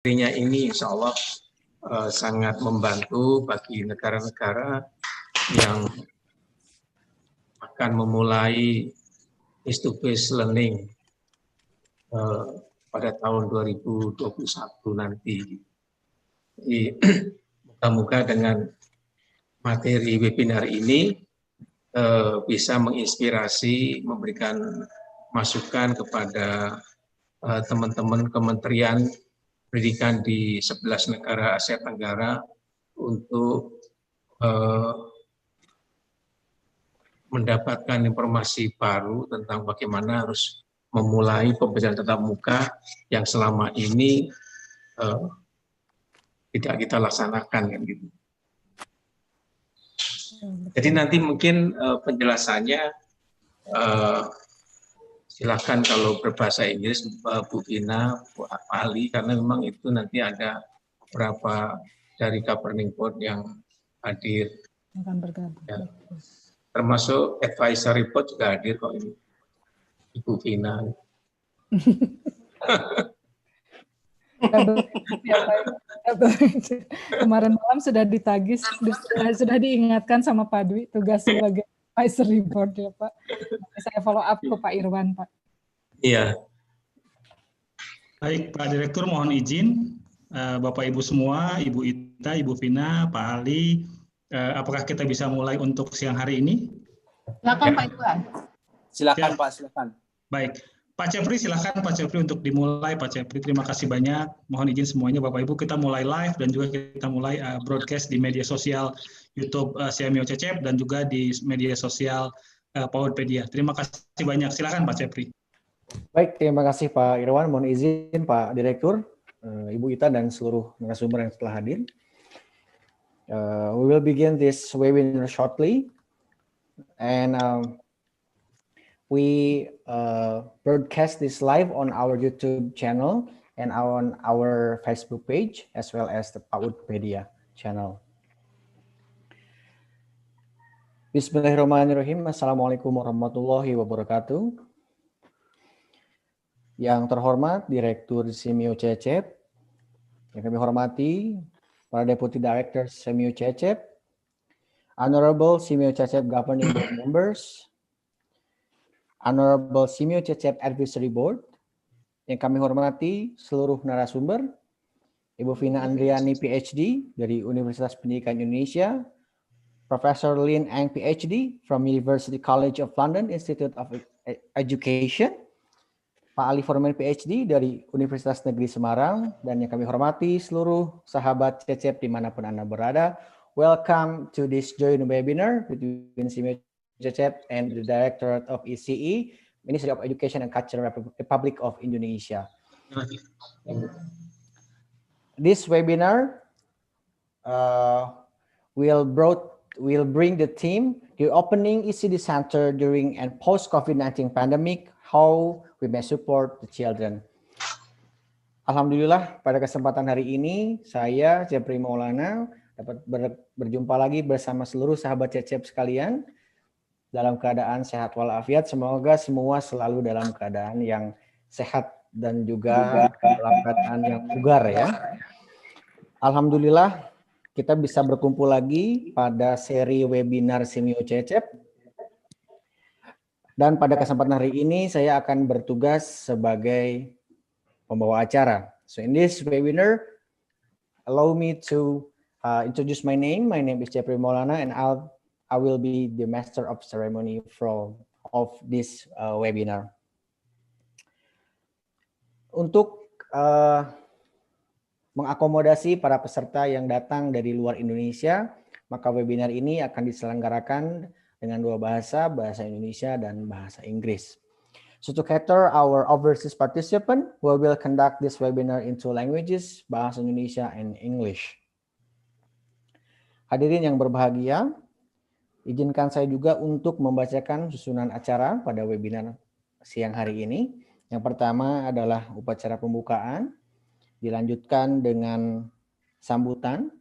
ini insya Allah sangat membantu bagi negara-negara yang akan memulai face-to-face learning pada tahun 2021 nanti. Jadi moga-moga dengan materi webinar ini bisa menginspirasi, memberikan masukan kepada teman-teman kementerian pendidikan di 11 negara Asia Tenggara untuk mendapatkan informasi baru tentang bagaimana harus memulai pembelajaran tatap muka yang selama ini tidak kita laksanakan kan gitu. Jadi nanti mungkin penjelasannya silakan kalau berbahasa Inggris Bu Ina, Bu Ali, karena memang itu nanti ada beberapa dari governing board yang hadir. Akan bergabung. Ya. Termasuk advisory board juga hadir kok ini, Ibu Vina. Kemarin malam sudah ditagih, sudah diingatkan sama Pak Dwi tugas sebagai advisory board ya Pak. Saya follow up ke Pak Irwan Pak. Iya. Baik Pak Direktur, mohon izin Bapak Ibu semua, Ibu Ita, Ibu Vina, Pak Ali, apakah kita bisa mulai untuk siang hari ini? Silakan Pak Irwan. Silakan Pak, silakan. Baik, Pak Cepri silakan Pak Cepri untuk dimulai. Pak Cepri, terima kasih banyak. Mohon izin semuanya Bapak Ibu, kita mulai live dan juga kita mulai broadcast di media sosial YouTube CMU Cecep dan juga di media sosial Powerpedia. Terima kasih banyak. Silakan Pak Cepri. Baik, terima kasih Pak Irwan. Mohon izin Pak Direktur, Ibu Ita dan seluruh narasumber yang telah hadir. We will begin this webinar shortly, and we broadcast this live on our YouTube channel and on our Facebook page as well as the Powerpedia channel. Bismillahirrahmanirrahim. Assalamualaikum warahmatullahi wabarakatuh. Yang terhormat Direktur SEMU Cecep, yang kami hormati para Deputy Director SEMU Cecep, Honorable SEMU Cecep Governing Board Members, Honorable SEMU Cecep Advisory Board, yang kami hormati seluruh narasumber, Ibu Vina Andriani PhD dari Universitas Pendidikan Indonesia, Profesor Lin Eng PhD from University College of London Institute of Education, Pak Ali Forman PhD dari Universitas Negeri Semarang, dan yang kami hormati seluruh sahabat Cecep dimanapun Anda berada. Welcome to this joint webinar between SEMU Cecep and the Directorate of ECE, Ministry of Education and Culture, Republic of Indonesia. This webinar will bring the theme, Reopening ECD Center during and post-COVID-19 pandemic, how we may support the children. Alhamdulillah pada kesempatan hari ini saya Cepri Maulana dapat berjumpa lagi bersama seluruh sahabat Cecep sekalian dalam keadaan sehat walafiat. Semoga semua selalu dalam keadaan yang sehat dan juga dalam keadaan yang bugar ya. Alhamdulillah kita bisa berkumpul lagi pada seri webinar SEMU Cecep. Dan pada kesempatan hari ini saya akan bertugas sebagai pembawa acara. So in this webinar, allow me to introduce my name. My name is Cepri Maulana, and I will be the master of ceremony of this webinar. Untuk mengakomodasi para peserta yang datang dari luar Indonesia, maka webinar ini akan diselenggarakan dengan dua bahasa, bahasa Indonesia dan bahasa Inggris. So to cater our overseas participant, we will conduct this webinar in two languages, bahasa Indonesia and English. Hadirin yang berbahagia, izinkan saya juga untuk membacakan susunan acara pada webinar siang hari ini. Yang pertama adalah upacara pembukaan, dilanjutkan dengan sambutan,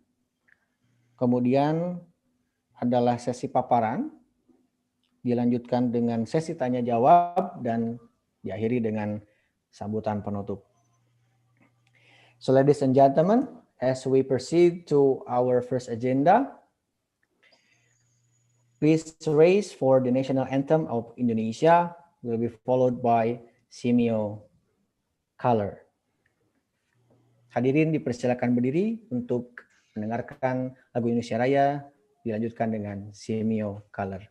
kemudian adalah sesi paparan, dilanjutkan dengan sesi tanya jawab, dan diakhiri dengan sambutan penutup. So ladies and gentlemen, as we proceed to our first agenda, please raise for the national anthem of Indonesia, will be followed by Semio Color. Hadirin dipersilakan berdiri untuk mendengarkan lagu Indonesia Raya, dilanjutkan dengan Semio Color.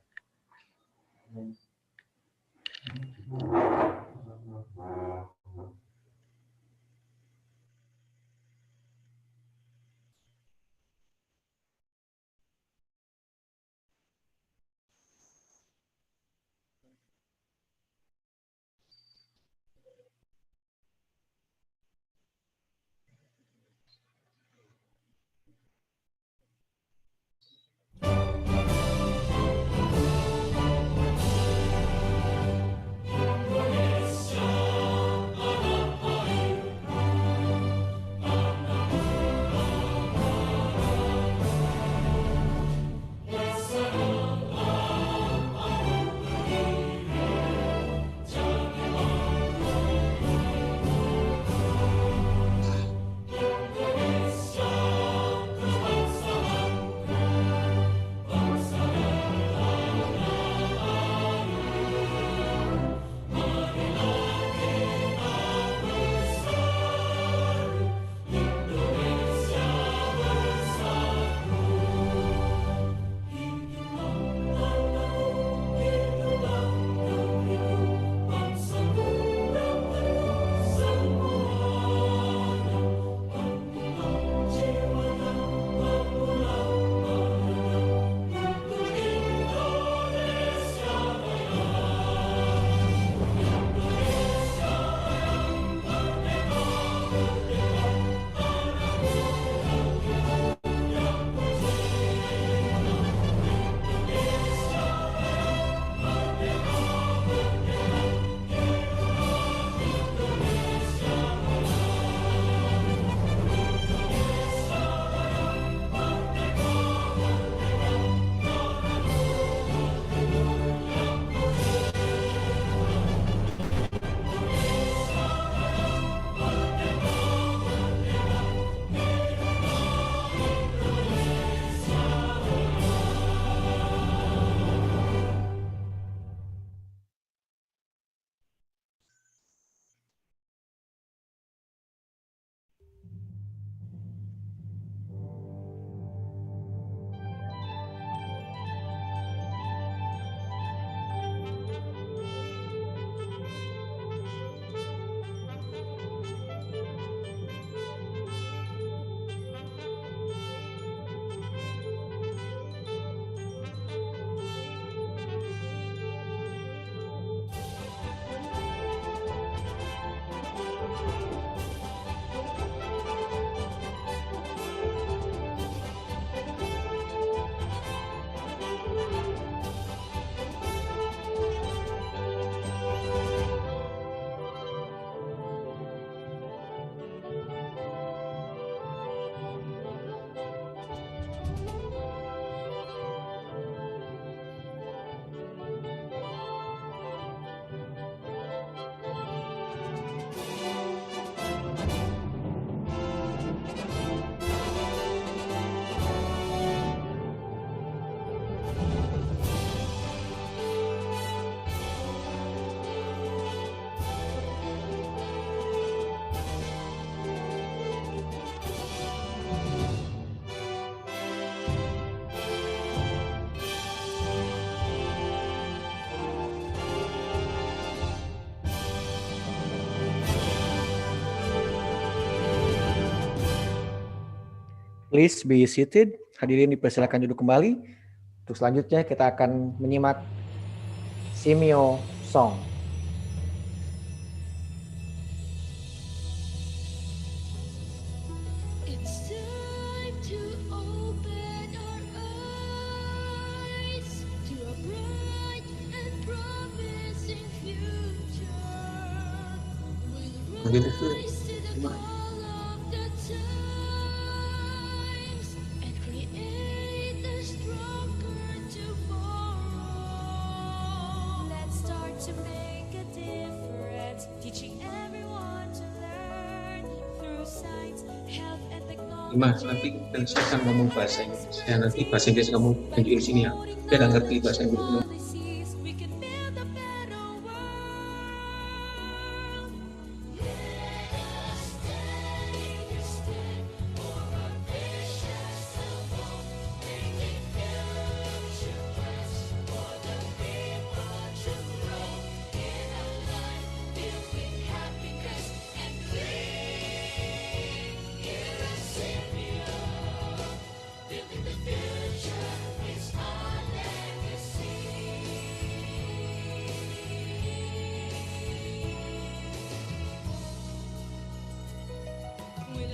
Please be seated. Hadirin dipersilakan duduk kembali. Untuk selanjutnya kita akan menyimak Semio Song. Teaching everyone to learn through science Mas, nanti saya akan ngomong bahasa Inggris. Ya, nanti bahasa Inggris kamu tunjukin sini ya. Dia nggak ngerti bahasa Inggris.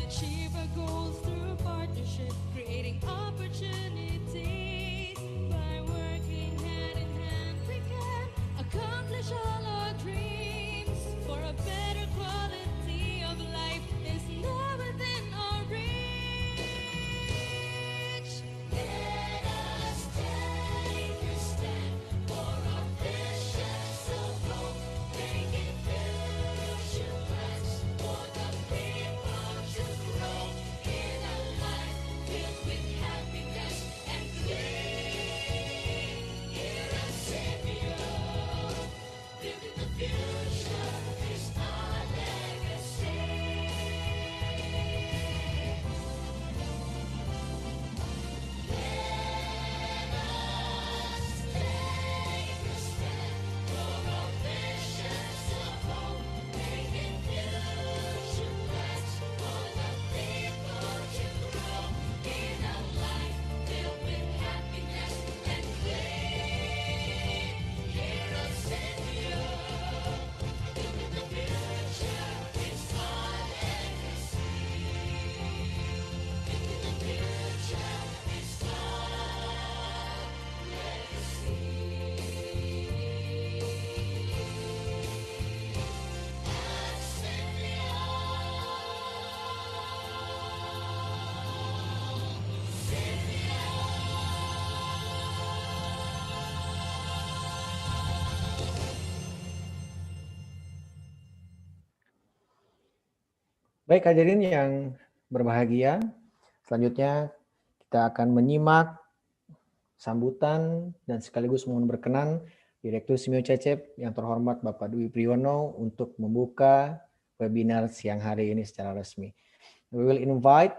Achieve our goals through partnership, creating opportunities. By working hand in hand, we can accomplish all our dreams. For a better quality of life is now within our reach. Let us take a stand for our visions of hope, making future plans for the people. In a life filled with happiness and faith, hear us, Savior. Building the future is our legacy. Let us take a stand for our visions of hope, making future plans for the people to grow in a life filled with happiness and faith. Hear us, Savior. Building the future is our legacy. Building the future is our legacy. Baik hadirin yang berbahagia, selanjutnya kita akan menyimak sambutan dan sekaligus mohon berkenan Direktur SEMUANYA Cecep yang terhormat Bapak Dwi Priyono untuk membuka webinar siang hari ini secara resmi. We will invite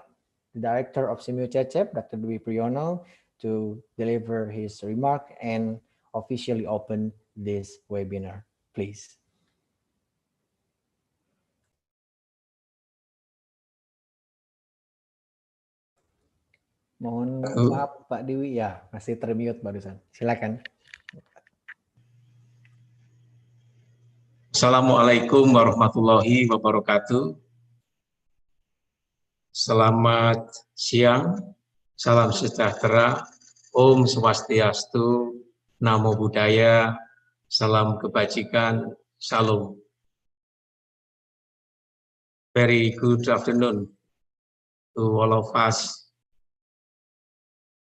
the Director of SEMUANYA Cecep, Dr. Dwi Priyono, to deliver his remark and officially open this webinar. Please. Mohon maaf Pak Dewi, ya masih termute barusan. Silakan. Assalamualaikum warahmatullahi wabarakatuh. Selamat siang, salam sejahtera, Om Swastiastu, Namo Buddhaya, salam kebajikan, Salam. Very good afternoon to all of us.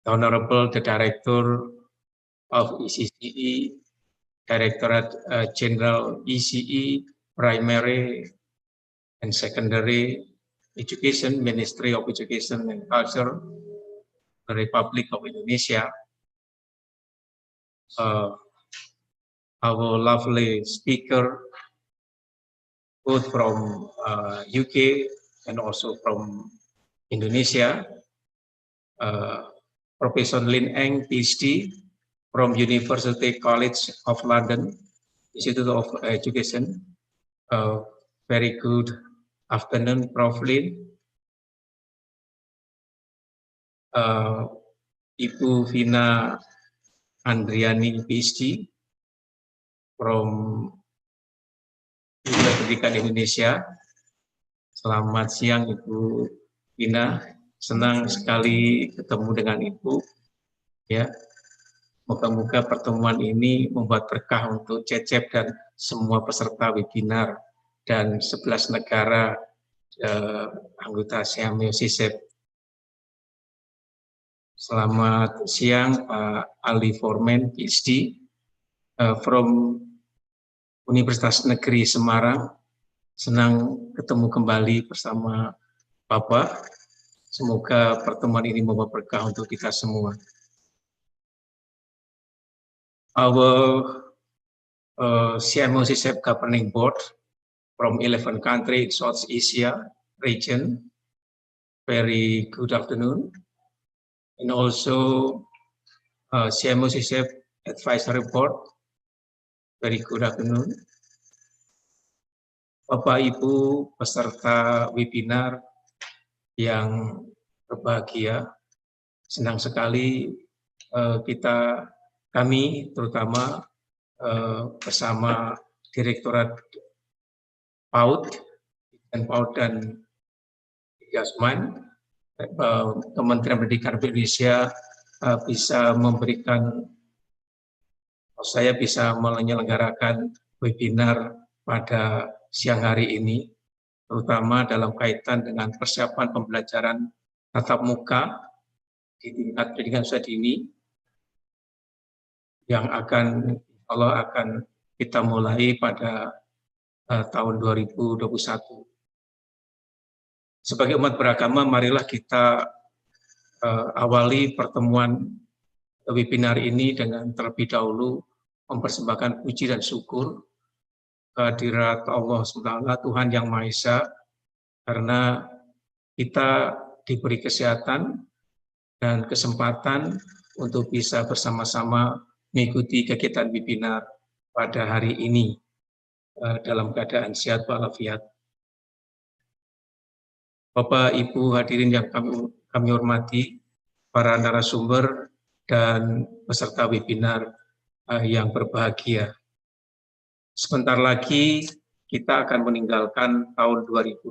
Honorable the Director of ECCE, Directorate General ECE, Primary and Secondary Education, Ministry of Education and Culture, the Republic of Indonesia, our lovely speaker, both from UK and also from Indonesia, Professor Lin Eng, PhD, from University College of London, Institute of Education. Very good afternoon, Prof. Lin. Ibu Vina Andriani, PhD, from Pendidikan Indonesia. Selamat siang, Ibu Vina. Senang sekali ketemu dengan Ibu. Ya, moga-moga pertemuan ini membuat berkah untuk Cecep dan semua peserta webinar dan 11 negara anggota SEMUANYA Cecep. Selamat siang, Pak Ali Formen, PhD, from Universitas Negeri Semarang. Senang ketemu kembali bersama Bapak. Semoga pertemuan ini membawa berkah untuk kita semua. Our CMOCSEP Governing Board from 11 countries in South Asia region, very good afternoon. And also CMOCSEP Advisory Board, very good afternoon. Bapak Ibu peserta webinar yang berbahagia, senang sekali kami terutama bersama Direktorat PAUD dan Gasman, Kementerian Pendidikan Republik Indonesia saya bisa menyelenggarakan webinar pada siang hari ini, terutama dalam kaitan dengan persiapan pembelajaran tatap muka di tingkat pendidikan usia dini yang akan kita mulai pada tahun 2021. Sebagai umat beragama, marilah kita awali pertemuan webinar ini dengan terlebih dahulu mempersembahkan puji dan syukur kehadirat Allah SWT, Tuhan Yang Maha Esa, karena kita diberi kesehatan dan kesempatan untuk bisa bersama-sama mengikuti kegiatan webinar pada hari ini dalam keadaan sehat walafiat. Bapak, Ibu hadirin yang kami hormati, para narasumber dan peserta webinar yang berbahagia. Sebentar lagi kita akan meninggalkan tahun 2020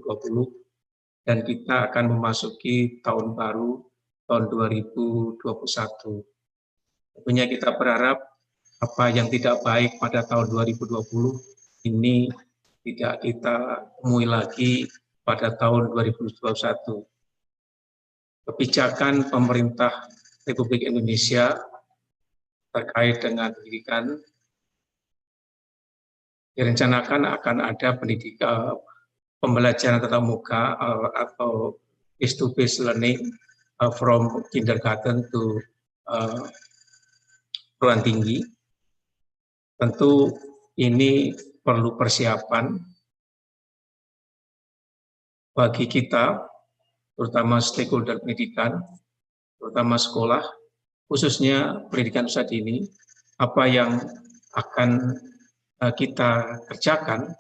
dan kita akan memasuki tahun baru, tahun 2021. Tentunya kita berharap apa yang tidak baik pada tahun 2020 ini tidak kita temui lagi pada tahun 2021. Kebijakan pemerintah Republik Indonesia terkait dengan pendidikan direncanakan akan ada pembelajaran tatap muka atau face-to-face learning from kindergarten to perguruan tinggi. Tentu ini perlu persiapan bagi kita, terutama stakeholder pendidikan, terutama sekolah, khususnya pendidikan usia dini, apa yang akan kita kerjakan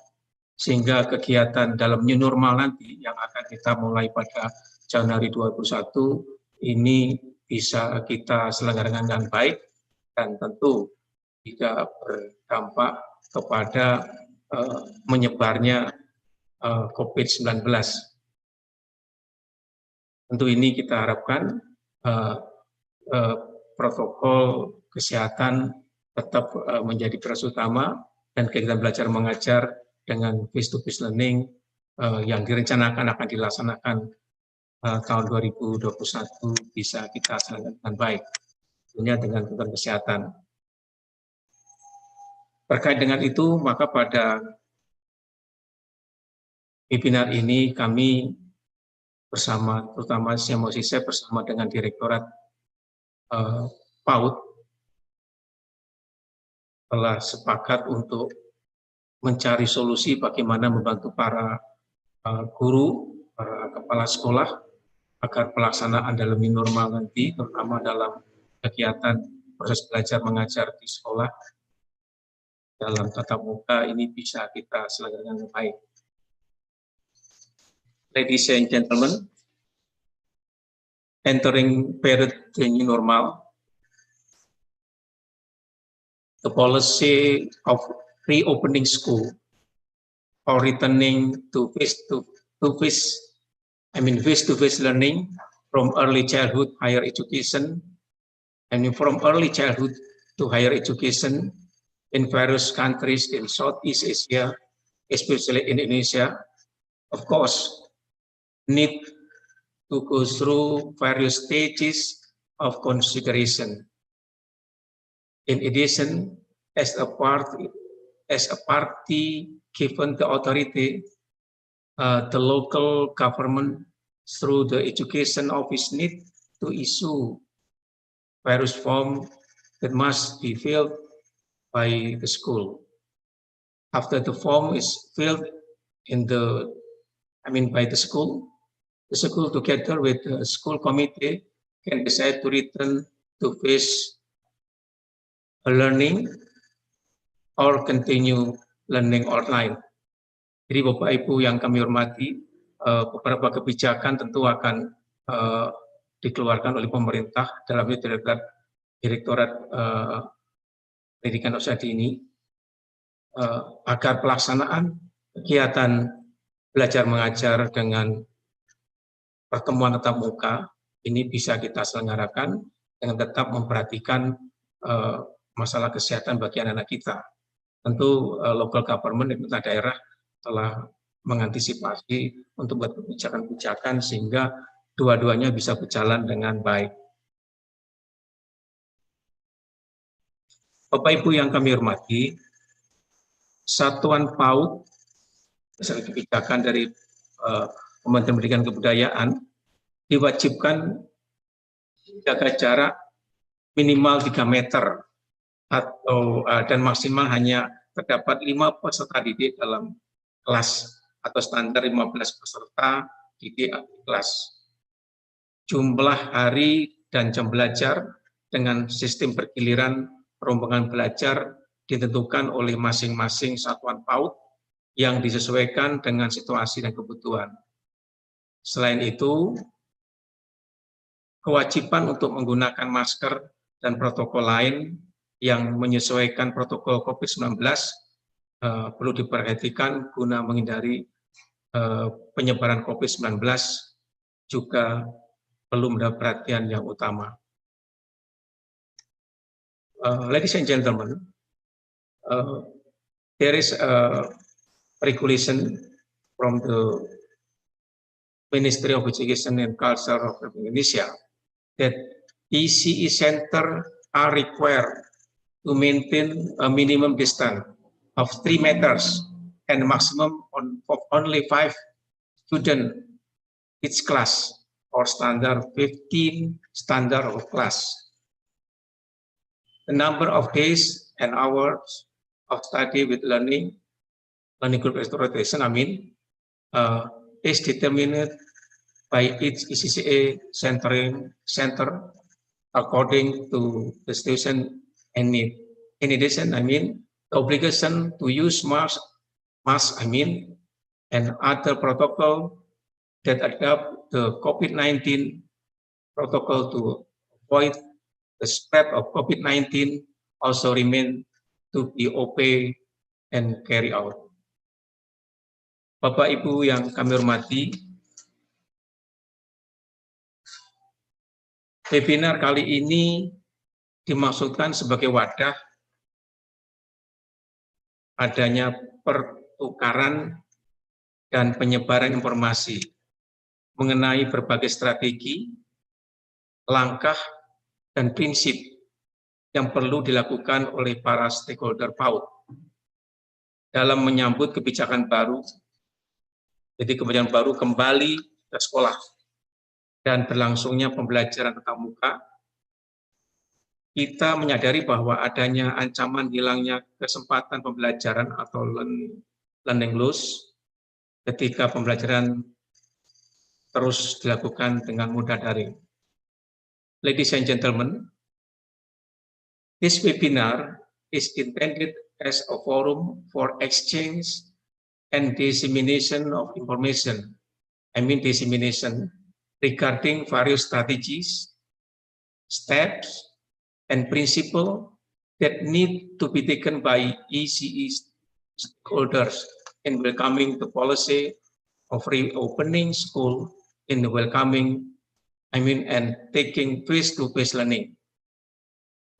sehingga kegiatan dalam new normal nanti yang akan kita mulai pada Januari 2021 ini bisa kita selenggarakan dengan baik dan tentu tidak berdampak kepada menyebarnya COVID-19. Tentu ini kita harapkan protokol kesehatan tetap menjadi prioritas utama dan kegiatan belajar mengajar dengan face-to-face learning yang direncanakan akan dilaksanakan tahun 2021 bisa kita selenggarakan dengan baik, tentunya dengan protokol kesehatan. Terkait dengan itu, maka pada webinar ini kami bersama, terutama CMOCSEP bersama dengan Direktorat PAUD telah sepakat untuk mencari solusi bagaimana membantu para guru, para kepala sekolah agar pelaksanaan dalam new normal nanti, terutama dalam kegiatan proses belajar mengajar di sekolah dalam tatap muka ini bisa kita selenggarakan dengan baik. Ladies and gentlemen, entering period the new normal, the policy of reopening school or returning to face-to-face learning from early childhood higher education and from early childhood to higher education in various countries in Southeast Asia, especially in Indonesia, of course, need to go through various stages of consideration. In addition, as a party given the authority, the local government through the education office need to issue various form that must be filled by the school. After the form is filled by the school together with the school committee can decide to return to face a learning or continue learning online. Jadi Bapak Ibu yang kami hormati, beberapa kebijakan tentu akan dikeluarkan oleh pemerintah dalam Direktorat Pendidikan Usia Dini agar pelaksanaan kegiatan belajar mengajar dengan pertemuan tatap muka ini bisa kita selenggarakan dengan tetap memperhatikan masalah kesehatan bagi anak-anak kita. Tentu local government dan pemerintah daerah telah mengantisipasi untuk buat kebijakan-kebijakan sehingga dua-duanya bisa berjalan dengan baik. Bapak Ibu yang kami hormati, satuan PAUD, misalnya kebijakan dari Kementerian Pendidikan dan Kebudayaan, diwajibkan jaga jarak minimal 3 meter dan maksimal hanya terdapat 5 peserta didik dalam kelas atau standar 15 peserta didik kelas. Jumlah hari dan jam belajar dengan sistem bergiliran rombongan belajar ditentukan oleh masing-masing satuan PAUD yang disesuaikan dengan situasi dan kebutuhan. Selain itu, kewajiban untuk menggunakan masker dan protokol lain yang menyesuaikan protokol COVID-19 perlu diperhatikan guna menghindari penyebaran COVID-19 juga perlu mendapat perhatian yang utama. Ladies and gentlemen, there is a regulation from the Ministry of Education and Culture of Indonesia that ECE Center are required to maintain a minimum distance of 3 meters and maximum of only 5 students each class, or standard 15 standard of class. The number of days and hours of study with learning group exploitation, is determined by each ECCA center according to the situation and need. In addition, the obligation to use mask, and other protocol that adapt the COVID-19 protocol to avoid the spread of COVID-19 also remain to be obeyed and carry out. Bapak Ibu yang kami hormati, webinar kali ini dimaksudkan sebagai wadah adanya pertukaran dan penyebaran informasi mengenai berbagai strategi, langkah, dan prinsip yang perlu dilakukan oleh para stakeholder PAUD dalam menyambut kebijakan baru. Jadi kebijakan baru kembali ke sekolah dan berlangsungnya pembelajaran tatap muka. Kita menyadari bahwa adanya ancaman hilangnya kesempatan pembelajaran atau learning loss ketika pembelajaran terus dilakukan dengan mudah daring. Ladies and gentlemen, this webinar is intended as a forum for exchange and dissemination of information, dissemination regarding various strategies, steps, and principles that need to be taken by ECE stakeholders in welcoming the policy of reopening school in the welcoming, and taking face-to-face learning.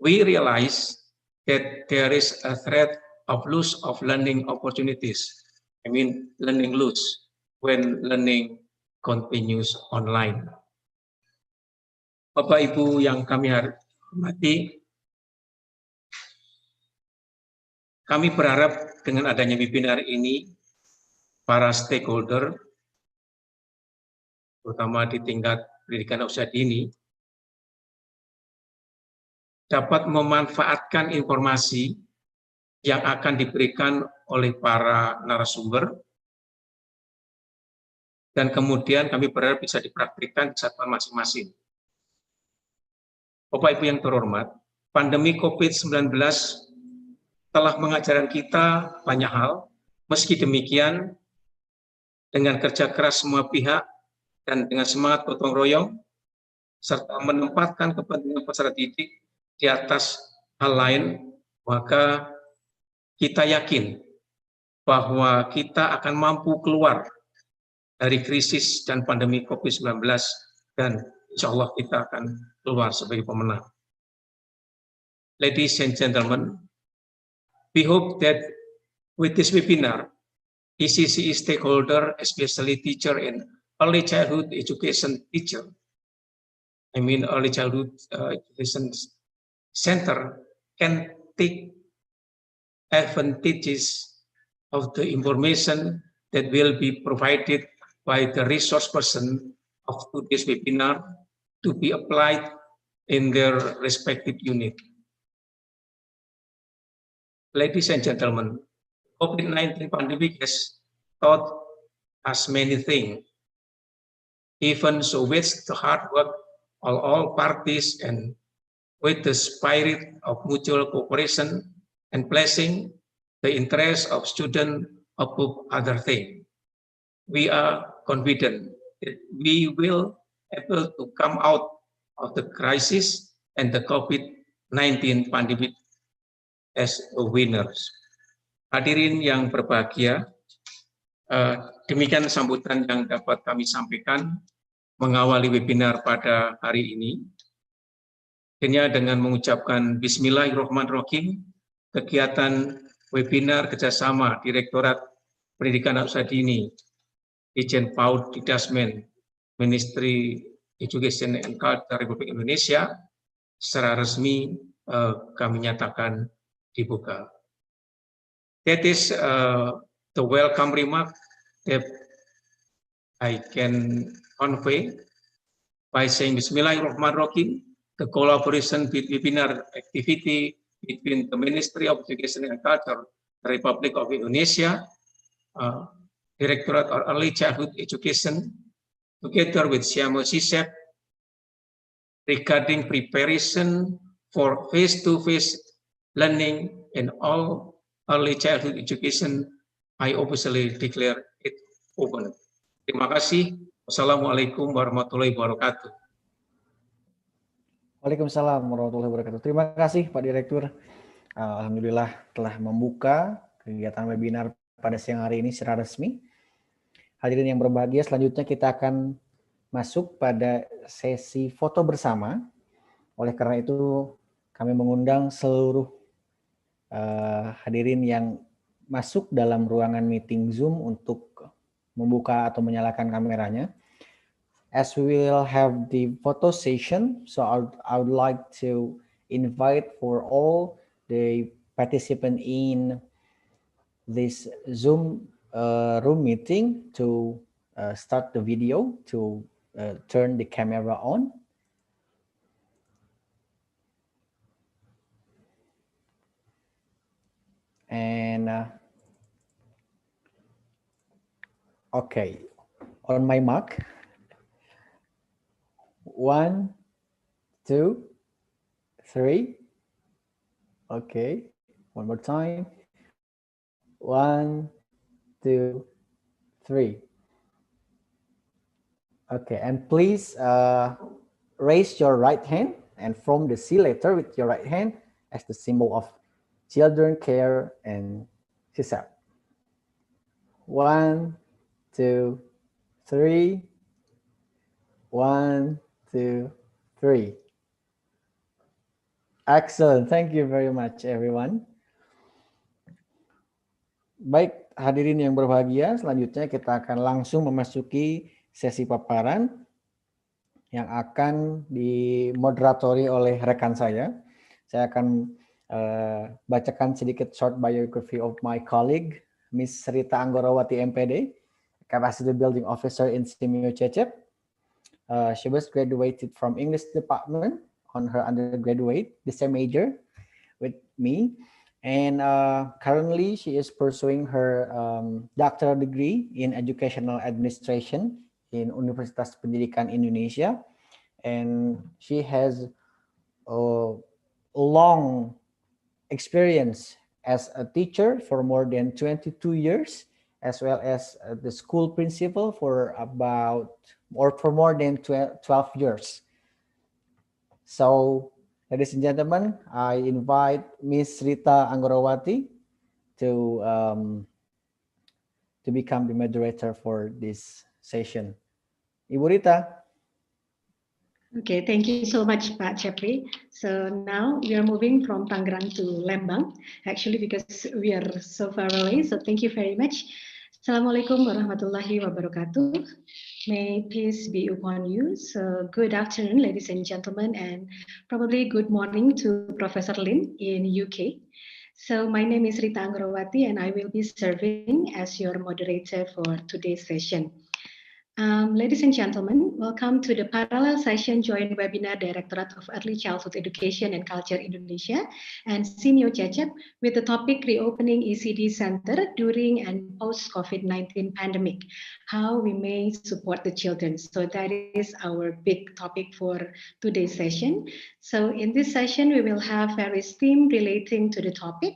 We realize that there is a threat of loss of learning opportunities, learning loss when learning continues online. Bapak Ibu yang kami hormati, kami berharap dengan adanya webinar ini, para stakeholder terutama di tingkat pendidikan usia dini, dapat memanfaatkan informasi yang akan diberikan oleh para narasumber, dan kemudian kami berharap bisa dipraktikkan di satuan masing-masing. Bapak Ibu yang terhormat, pandemi COVID-19 telah mengajarkan kita banyak hal. Meski demikian, dengan kerja keras semua pihak dan dengan semangat gotong royong, serta menempatkan kepentingan peserta didik di atas hal lain, maka kita yakin bahwa kita akan mampu keluar dari krisis dan pandemi COVID-19, dan insya Allah kita akan keluar sebagai pemenang. Ladies and gentlemen, we hope that with this webinar, ECCE stakeholder, especially teacher and early childhood education teacher, early childhood education center, can take advantages of the information that will be provided by the resource person of today's webinar to be applied in their respective unit. Ladies and gentlemen, COVID-19 pandemic has taught us many things. Even so, with the hard work of all parties and with the spirit of mutual cooperation and placing the interest of students above other things, we are confident that we will able to come out of the crisis and the COVID-19 pandemic as a winners. Hadirin yang berbahagia, demikian sambutan yang dapat kami sampaikan mengawali webinar pada hari ini. Akhirnya dengan mengucapkan Bismillahirrahmanirrahim, kegiatan webinar kerjasama Direktorat Pendidikan Usia Dini, Ijen PAUD Didasmen, Ministry Education and Culture Republik Indonesia, secara resmi kami nyatakan dibuka. That is the welcome remark that I can convey by saying Bismillahirrahmanirrahim. The collaboration with webinar activity between the Ministry of Education and Culture, the Republic of Indonesia, Directorate of Early Childhood Education, together with SEMUANYA regarding preparation for face-to-face learning in all early childhood education, I officially declare it open. Terima kasih. Wassalamualaikum warahmatullahi wabarakatuh. Waalaikumsalam warahmatullahi wabarakatuh. Terima kasih Pak Direktur. Alhamdulillah telah membuka kegiatan webinar pada siang hari ini secara resmi. Hadirin yang berbahagia, selanjutnya kita akan masuk pada sesi foto bersama. Oleh karena itu kami mengundang seluruh hadirin yang masuk dalam ruangan meeting Zoom untuk membuka atau menyalakan kameranya. As we will have the photo session, so I would like to invite for all the participants in this Zoom room meeting to start the video, to turn the camera on. And okay, on my mark. 1, 2, 3. Okay, one more time. 1, 2, 3. Okay, and please raise your right hand and form the C letter with your right hand as the symbol of children care and CSAP. 1, 2, 3. 1, 2, 3. Excellent. Thank you very much, everyone. Baik, hadirin yang berbahagia, selanjutnya kita akan langsung memasuki sesi paparan yang akan dimoderatori oleh rekan saya. Saya akan bacakan sedikit short biography of my colleague, Miss Rita Anggorawati MPD, Capacity Building Officer in SEMUANYA. She was graduated from English department on her undergraduate, the same major with me. And currently she is pursuing her doctoral degree in educational administration in Universitas Pendidikan Indonesia. And she has a long experience as a teacher for more than 22 years, as well as the school principal for more than 12 years. So, ladies and gentlemen, I invite Miss Rita Anggorawati to become the moderator for this session. Ibu Rita. Okay, thank you so much, Pak Chapri. So now we are moving from Tangerang to Lembang, actually because we are so far away. So thank you very much. Assalamualaikum warahmatullahi wabarakatuh. May peace be upon you. So good afternoon, ladies and gentlemen, and probably good morning to Professor Lin in UK. So my name is Rita Anggorawati, and I will be serving as your moderator for today's session. Ladies and gentlemen, welcome to the parallel session joint webinar Directorate of Early Childhood Education and Culture Indonesia and SEMUANYA CECEP with the topic Reopening ECD Center during and post-COVID-19 pandemic, how we may support the children. So that is our big topic for today's session. So in this session, we will have various themes relating to the topic.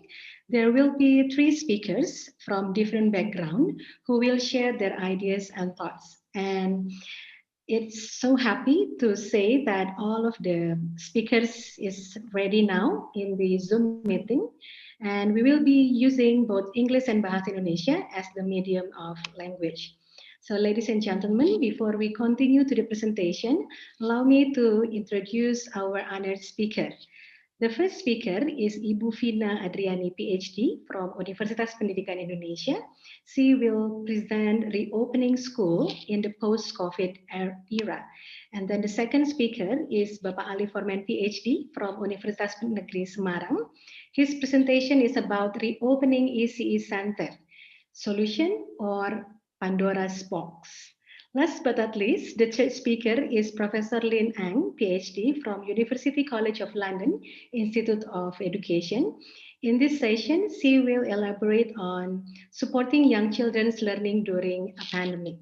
There will be 3 speakers from different backgrounds who will share their ideas and thoughts. And it's so happy to say that all of the speakers is ready now in the Zoom meeting. And we will be using both English and Bahasa Indonesia as the medium of language. So ladies and gentlemen, before we continue to the presentation, allow me to introduce our honored speaker. The first speaker is Ibu Vina Adriani, PhD from Universitas Pendidikan Indonesia. She will present reopening school in the post-COVID era. And then the second speaker is Bapak Ali Forman, PhD from Universitas Negeri Semarang. His presentation is about reopening ECD Center, solution or Pandora's box. Last but not least, the third speaker is Professor Lin Ang, PhD from University College of London, Institute of Education. In this session, she will elaborate on supporting young children's learning during a pandemic.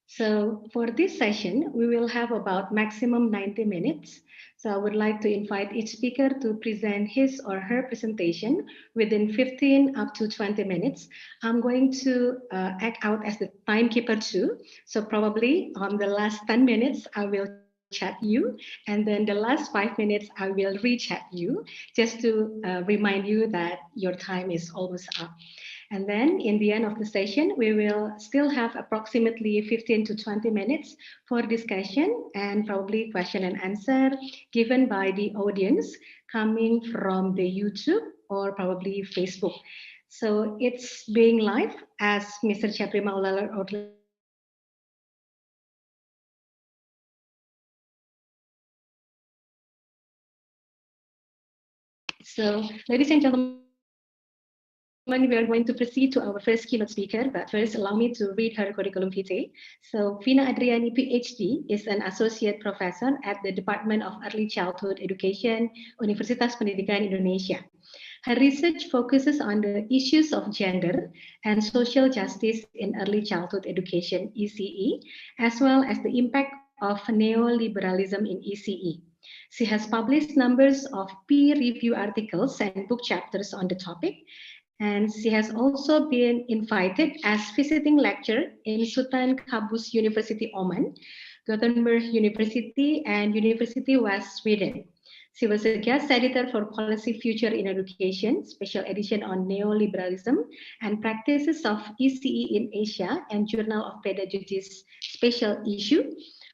So for this session, we will have about maximum 90 minutes. So I would like to invite each speaker to present his or her presentation within 15 up to 20 minutes. I'm going to act out as the timekeeper too. So probably on the last 10 minutes, I will chat you. And then the last 5 minutes, I will re-chat you just to remind you that your time is almost up. And then in the end of the session, we will still have approximately 15 to 20 minutes for discussion and probably question and answer given by the audience coming from the YouTube or probably Facebook. So it's being live as Mr. Chapri Maulala already. So ladies and gentlemen, we are going to proceed to our first keynote speaker, but first allow me to read her curriculum vitae. So Vina Adriani, PhD, is an associate professor at the Department of Early Childhood Education, Universitas Pendidikan Indonesia. Her research focuses on the issues of gender and social justice in early childhood education, ECE, as well as the impact of neoliberalism in ECE. She has published numbers of peer-reviewed articles and book chapters on the topic, and she has also been invited as visiting lecturer in Sultan Qaboos University, Oman, Gothenburg University, and University West Sweden. She was a guest editor for Policy Future in Education, special edition on neoliberalism and practices of ECE in Asia, and Journal of Pedagogy's special issue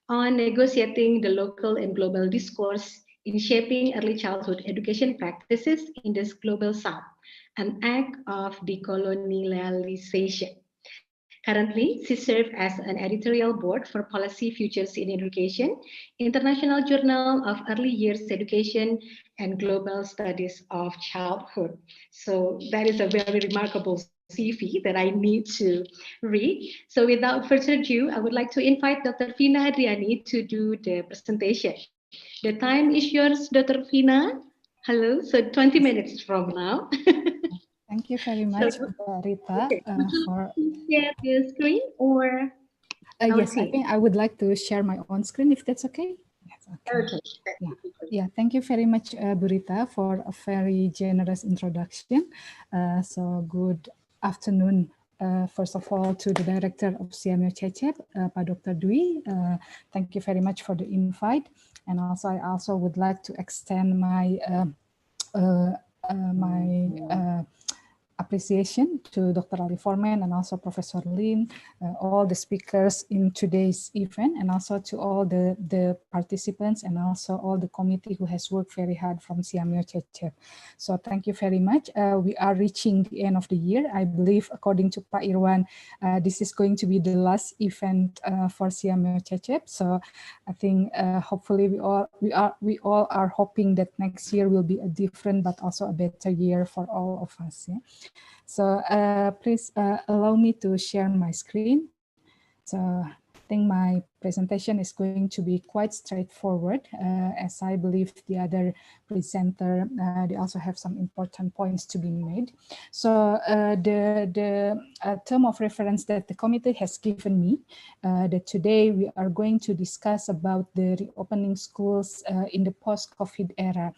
on negotiating the local and global discourse in shaping early childhood education practices in this global south, an act of decolonialization. Currently, she serves as an editorial board for Policy Futures in Education, International Journal of Early Years Education, and Global Studies of Childhood. So that is a very remarkable CV that I need to read. So without further ado, I would like to invite Dr. Vina Adriani to do the presentation. The time is yours, Dr. Vina. Hello, so 20 minutes from now. Thank you very much, Rita, Okay. for Share the screen or yes, I think I would like to share my own screen if that's okay. Yes, okay. Okay. Yeah, thank you very much, Burita, for a very generous introduction. So good afternoon, first of all, to the director of CMU CECEP, Pak Dr. Dwi. Thank you very much for the invite. And also, I also would like to extend my appreciation to Dr. Ali Forman and also Professor Lin, all the speakers in today's event, and also to all the participants and also all the committee who has worked very hard from CMU CECEP. So thank you very much. We are reaching the end of the year. I believe, according to Pak Irwan, this is going to be the last event for CMU CECEP. So I think hopefully we all are hoping that next year will be a different but also a better year for all of us. Yeah? So please allow me to share my screen. So I think my presentation is going to be quite straightforward, as I believe the other presenter, they also have some important points to be made. So the term of reference that the committee has given me, that today we are going to discuss about the reopening schools in the post-COVID era.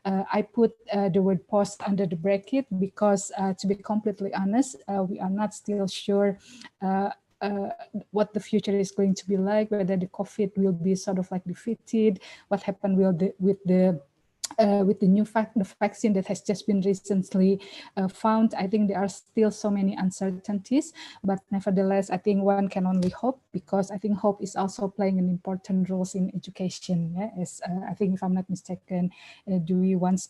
I put the word post under the bracket because, to be completely honest, we are not still sure what the future is going to be like, whether the COVID will be sort of like defeated, what happened with the new vaccine that has just been recently found. I think there are still so many uncertainties, but nevertheless, I think one can only hope, because I think hope is also playing an important role in education. Yeah? As I think, if I'm not mistaken, Dewey once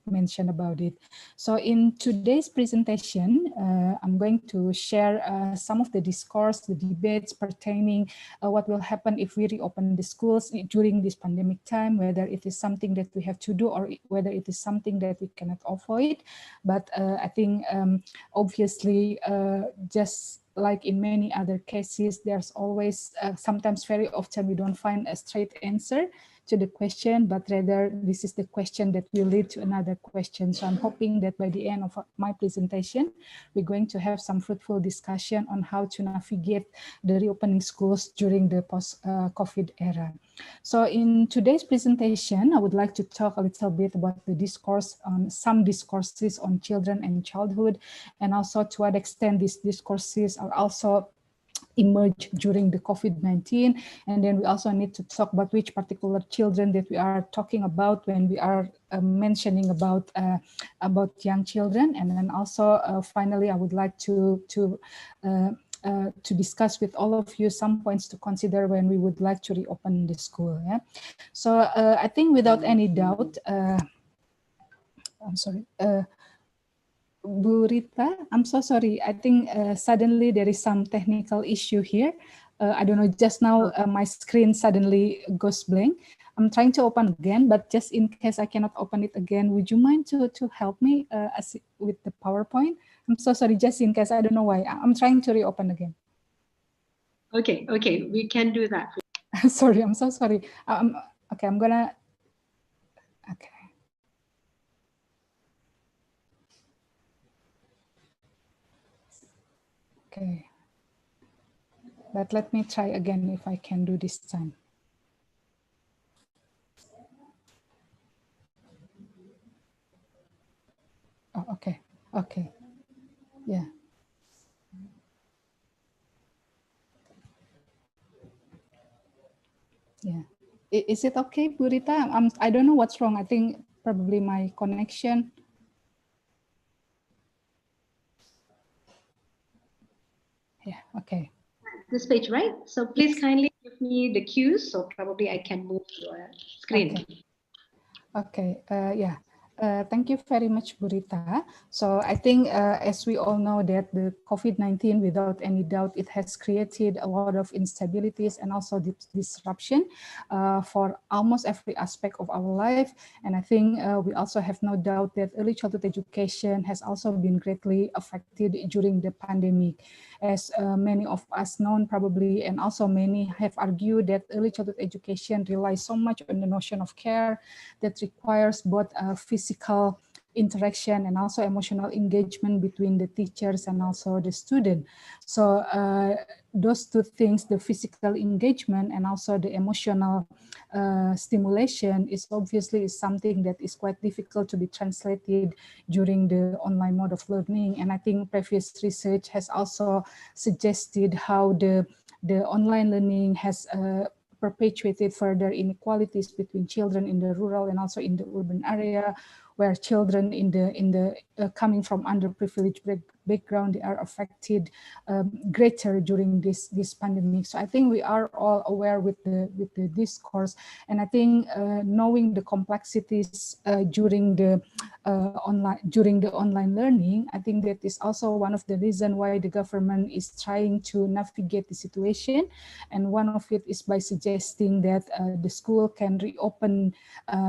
mentioned about it. So in today's presentation, I'm going to share some of the discourse, the debates pertaining what will happen if we reopen the schools during this pandemic time, whether it is something that we have to do or whether it is something that we cannot avoid. But I think obviously just like in many other cases, there's always, sometimes very often we don't find a straight answer to the question, but rather this is the question that will lead to another question. So I'm hoping that by the end of my presentation, we're going to have some fruitful discussion on how to navigate the reopening schools during the post-COVID era. So in today's presentation, I would like to talk a little bit about the discourse on some discourses on children and childhood, and also to what extent these discourses are also emerge during the COVID-19. And then we also need to talk about which particular children that we are talking about when we are mentioning about young children. And then also finally, I would like to discuss with all of you some points to consider when we would like to reopen the school. Yeah? So I think without any doubt, I'm sorry, Bu Rita, I'm so sorry. I think suddenly there is some technical issue here. I don't know, just now my screen suddenly goes blank. I'm trying to open again, but just in case I cannot open it again, would you mind to help me with the PowerPoint? I'm so sorry, just in case, I don't know why. I'm trying to reopen again. Okay, we can do that. Sorry, I'm so sorry. Okay, I'm gonna, okay. Okay, but let me try again if I can do this time. Oh, okay, yeah. Yeah, is it okay, Bu Rita? I don't know what's wrong. I think probably my connection. Yeah, okay. This page, right? So please kindly give me the cues, so probably I can move to a screen. Okay, yeah. Thank you very much, Burita. So I think as we all know that the COVID-19, without any doubt, it has created a lot of instabilities and also disruption for almost every aspect of our life. And I think we also have no doubt that early childhood education has also been greatly affected during the pandemic. As many of us known probably, and also many have argued that early childhood education relies so much on the notion of care that requires both physical interaction and also emotional engagement between the teachers and also the student. So those two things, the physical engagement and also the emotional stimulation, is obviously something that is quite difficult to be translated during the online mode of learning. And I think previous research has also suggested how the online learning has perpetuated further inequalities between children in the rural and also in the urban area, where children in the coming from underprivileged background, they are affected greater during this pandemic. So I think we are all aware with the discourse, and I think knowing the complexities during the online learning, I think that is also one of the reasons why the government is trying to navigate the situation, and one of it is by suggesting that the school can reopen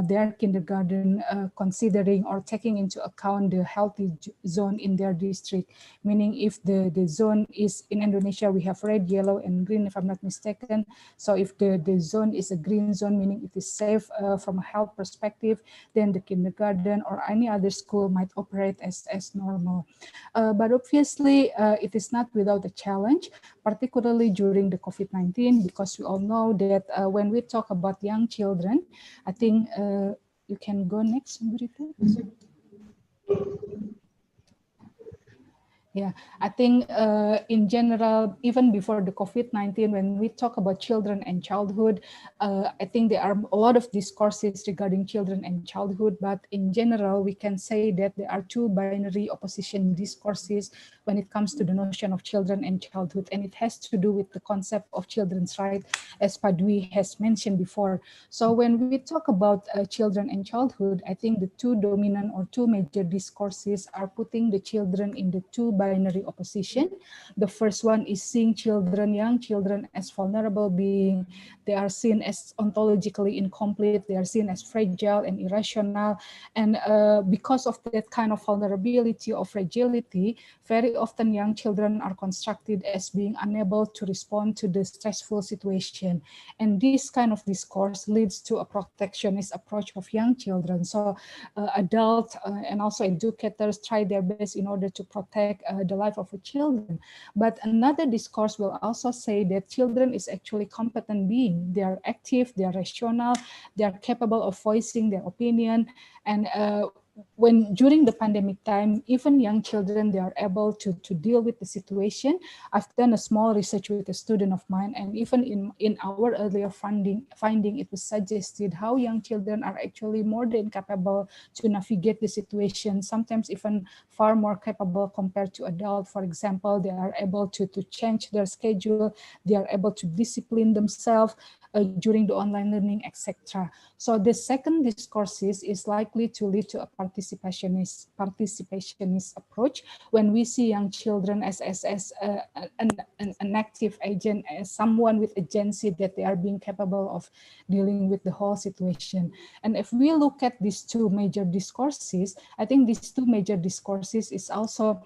their kindergarten considering or taking into account the healthy zone in their district. Meaning if the zone is, in Indonesia, we have red, yellow, and green, if I'm not mistaken. So if the zone is a green zone, meaning it is safe from a health perspective, then the kindergarten or any other school might operate as normal. But obviously, it is not without a challenge, particularly during the COVID-19, because we all know that when we talk about young children, I think you can go next, Burita. Yeah, I think in general, even before the COVID-19, when we talk about children and childhood, I think there are a lot of discourses regarding children and childhood, but in general, we can say that there are two binary opposition discourses when it comes to the notion of children and childhood, and it has to do with the concept of children's right, as Padwi has mentioned before. So when we talk about children and childhood, I think the two dominant or two major discourses are putting the children in the two binary opposition. The first one is seeing children, young children, as vulnerable beings. They are seen as ontologically incomplete. They are seen as fragile and irrational. And because of that kind of vulnerability or fragility, very often young children are constructed as being unable to respond to the stressful situation. And this kind of discourse leads to a protectionist approach of young children. So adults and also educators try their best in order to protect the life of the children. But another discourse will also say that children is actually competent beings. They are active, they are rational, they are capable of voicing their opinion. And when during the pandemic time, even young children, they are able to deal with the situation. I've done a small research with a student of mine, and even in our earlier finding, it was suggested how young children are actually more than capable to navigate the situation, sometimes even far more capable compared to adults. For example, they are able to change their schedule, they are able to discipline themselves during the online learning, etc. So the second discourses is likely to lead to a participationist approach, when we see young children as an active agent, as someone with agency, that they are being capable of dealing with the whole situation. And if we look at these two major discourses, I think these two major discourses is also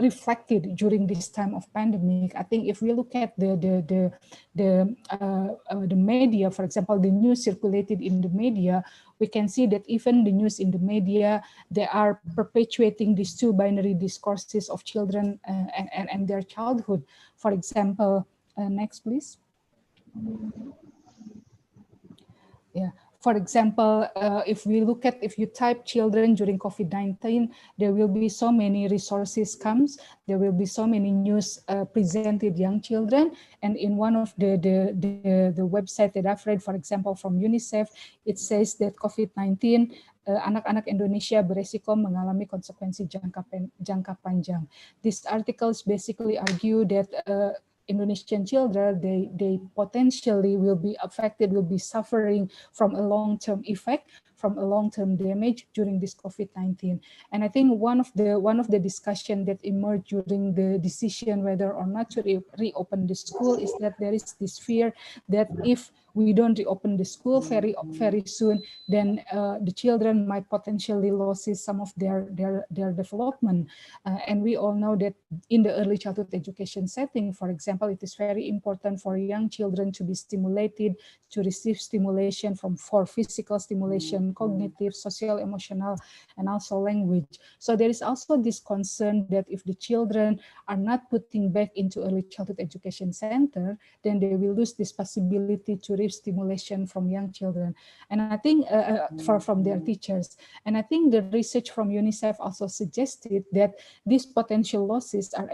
reflected during this time of pandemic. I think if we look at the media, for example, the news circulated in the media, we can see that even the news in the media, they are perpetuating these two binary discourses of children and their childhood. For example, next please. Yeah. For example, if you type children during COVID-19, there will be so many resources comes, there will be so many news presented young children. And in one of the website that I've read, for example, from UNICEF, it says that COVID-19, anak-anak Indonesia beresiko mengalami konsekuensi jangka panjang. These articles basically argue that Indonesian children, they potentially will be affected, will be suffering from a long-term effect from a long-term damage during this COVID-19. And I think one of the discussion that emerged during the decision whether or not to reopen the school is that there is this fear that if we don't reopen the school very soon, then the children might potentially lose some of their development. And we all know that in the early childhood education setting, for example, it is very important for young children to be stimulated, to receive stimulation for physical stimulation, cognitive, social, emotional, and also language. So there is also this concern that if the children are not putting back into early childhood education center, then they will lose this possibility to receive stimulation from young children. And I think from their teachers. And I think the research from UNICEF also suggested that these potential losses are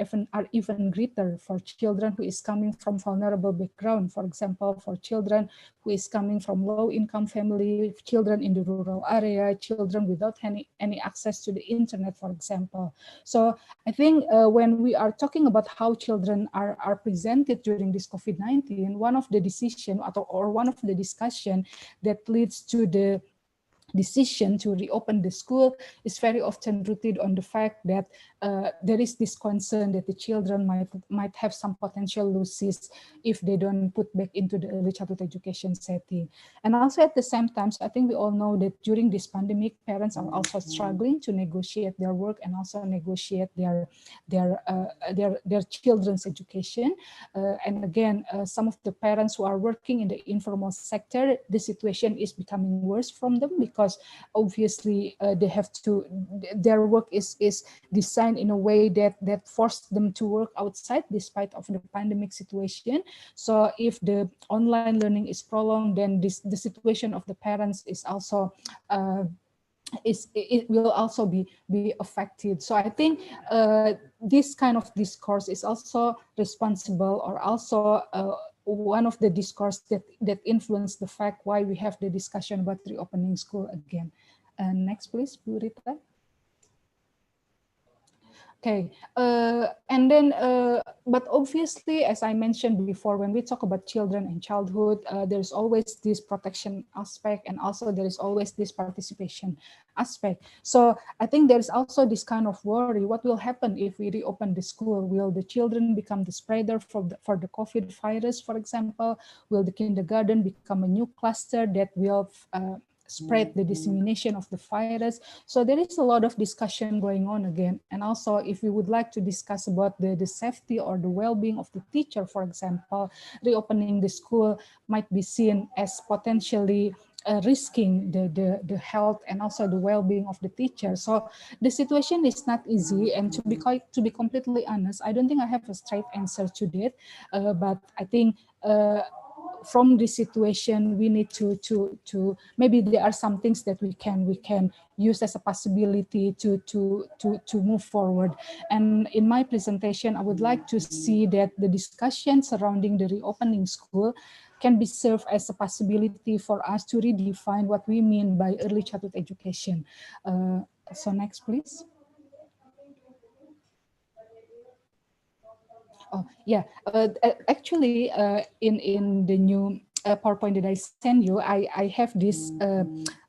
even greater for children who is coming from vulnerable background. For example, for children who is coming from low-income family, children in the rural area, children without any access to the internet, for example. So I think when we are talking about how children are presented during this COVID-19, one of the decision or one of the discussion that leads to the decision to reopen the school is very often rooted on the fact that there is this concern that the children might have some potential losses if they don't put back into the early childhood education setting. And also at the same time, I think we all know that during this pandemic, parents are also struggling to negotiate their work and also negotiate their children's education. And again, some of the parents who are working in the informal sector, the situation is becoming worse from them because obviously they have to, their work is designed in a way that forced them to work outside despite of the pandemic situation. So if the online learning is prolonged, then the situation of the parents is also it will also be affected. So I think this kind of discourse is also responsible, or also one of the discourse that influenced the fact why we have the discussion about reopening school again. Next, please, Bu Rita. Okay, and then, but obviously, as I mentioned before, when we talk about children and childhood, there's always this protection aspect, and also there is always this participation aspect. So I think there's also this kind of worry: what will happen if we reopen the school? Will the children become the spreader for the COVID virus, for example? Will the kindergarten become a new cluster that will spread the dissemination of the virus? So there is a lot of discussion going on again. And also, if we would like to discuss about the safety or the well-being of the teacher, for example, reopening the school might be seen as potentially risking the health and also the well-being of the teacher. So the situation is not easy, and to be completely honest, I don't think I have a straight answer to that. But I think from this situation, we need to maybe there are some things that we can use as a possibility to move forward. And in my presentation, I would like to see that the discussion surrounding the reopening school can be served as a possibility for us to redefine what we mean by early childhood education. So next, please. Oh, yeah, actually, in the new PowerPoint that I send you, I have this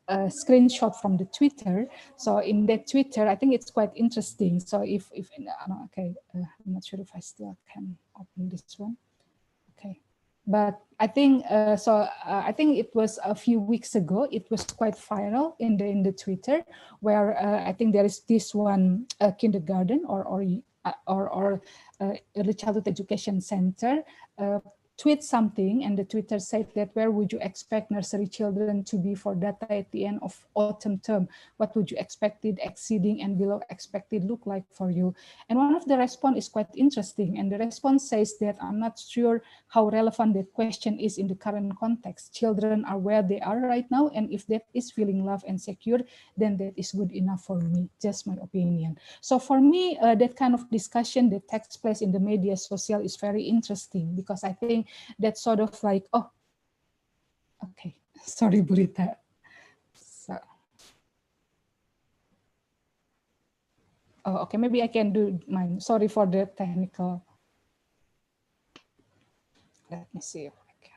screenshot from the Twitter. So in that Twitter, I think it's quite interesting. So if okay, I'm not sure if I still can open this one. Okay, but I think I think it was a few weeks ago. It was quite viral in the Twitter, where I think there is this one kindergarten or early childhood education center tweet something, and the Twitter said that where would you expect nursery children to be for data at the end of autumn term? What would you expect it exceeding and below expected look like for you? And one of the response is quite interesting, and the response says that I'm not sure how relevant that question is in the current context. Children are where they are right now, and if that is feeling loved and secure, then that is good enough for me, just my opinion. So for me, that kind of discussion that takes place in the media social is very interesting, because I think that's sort of like, oh, okay, sorry, Burita. So, oh, okay, maybe I can do mine. Sorry for the technical. Let me see if I can.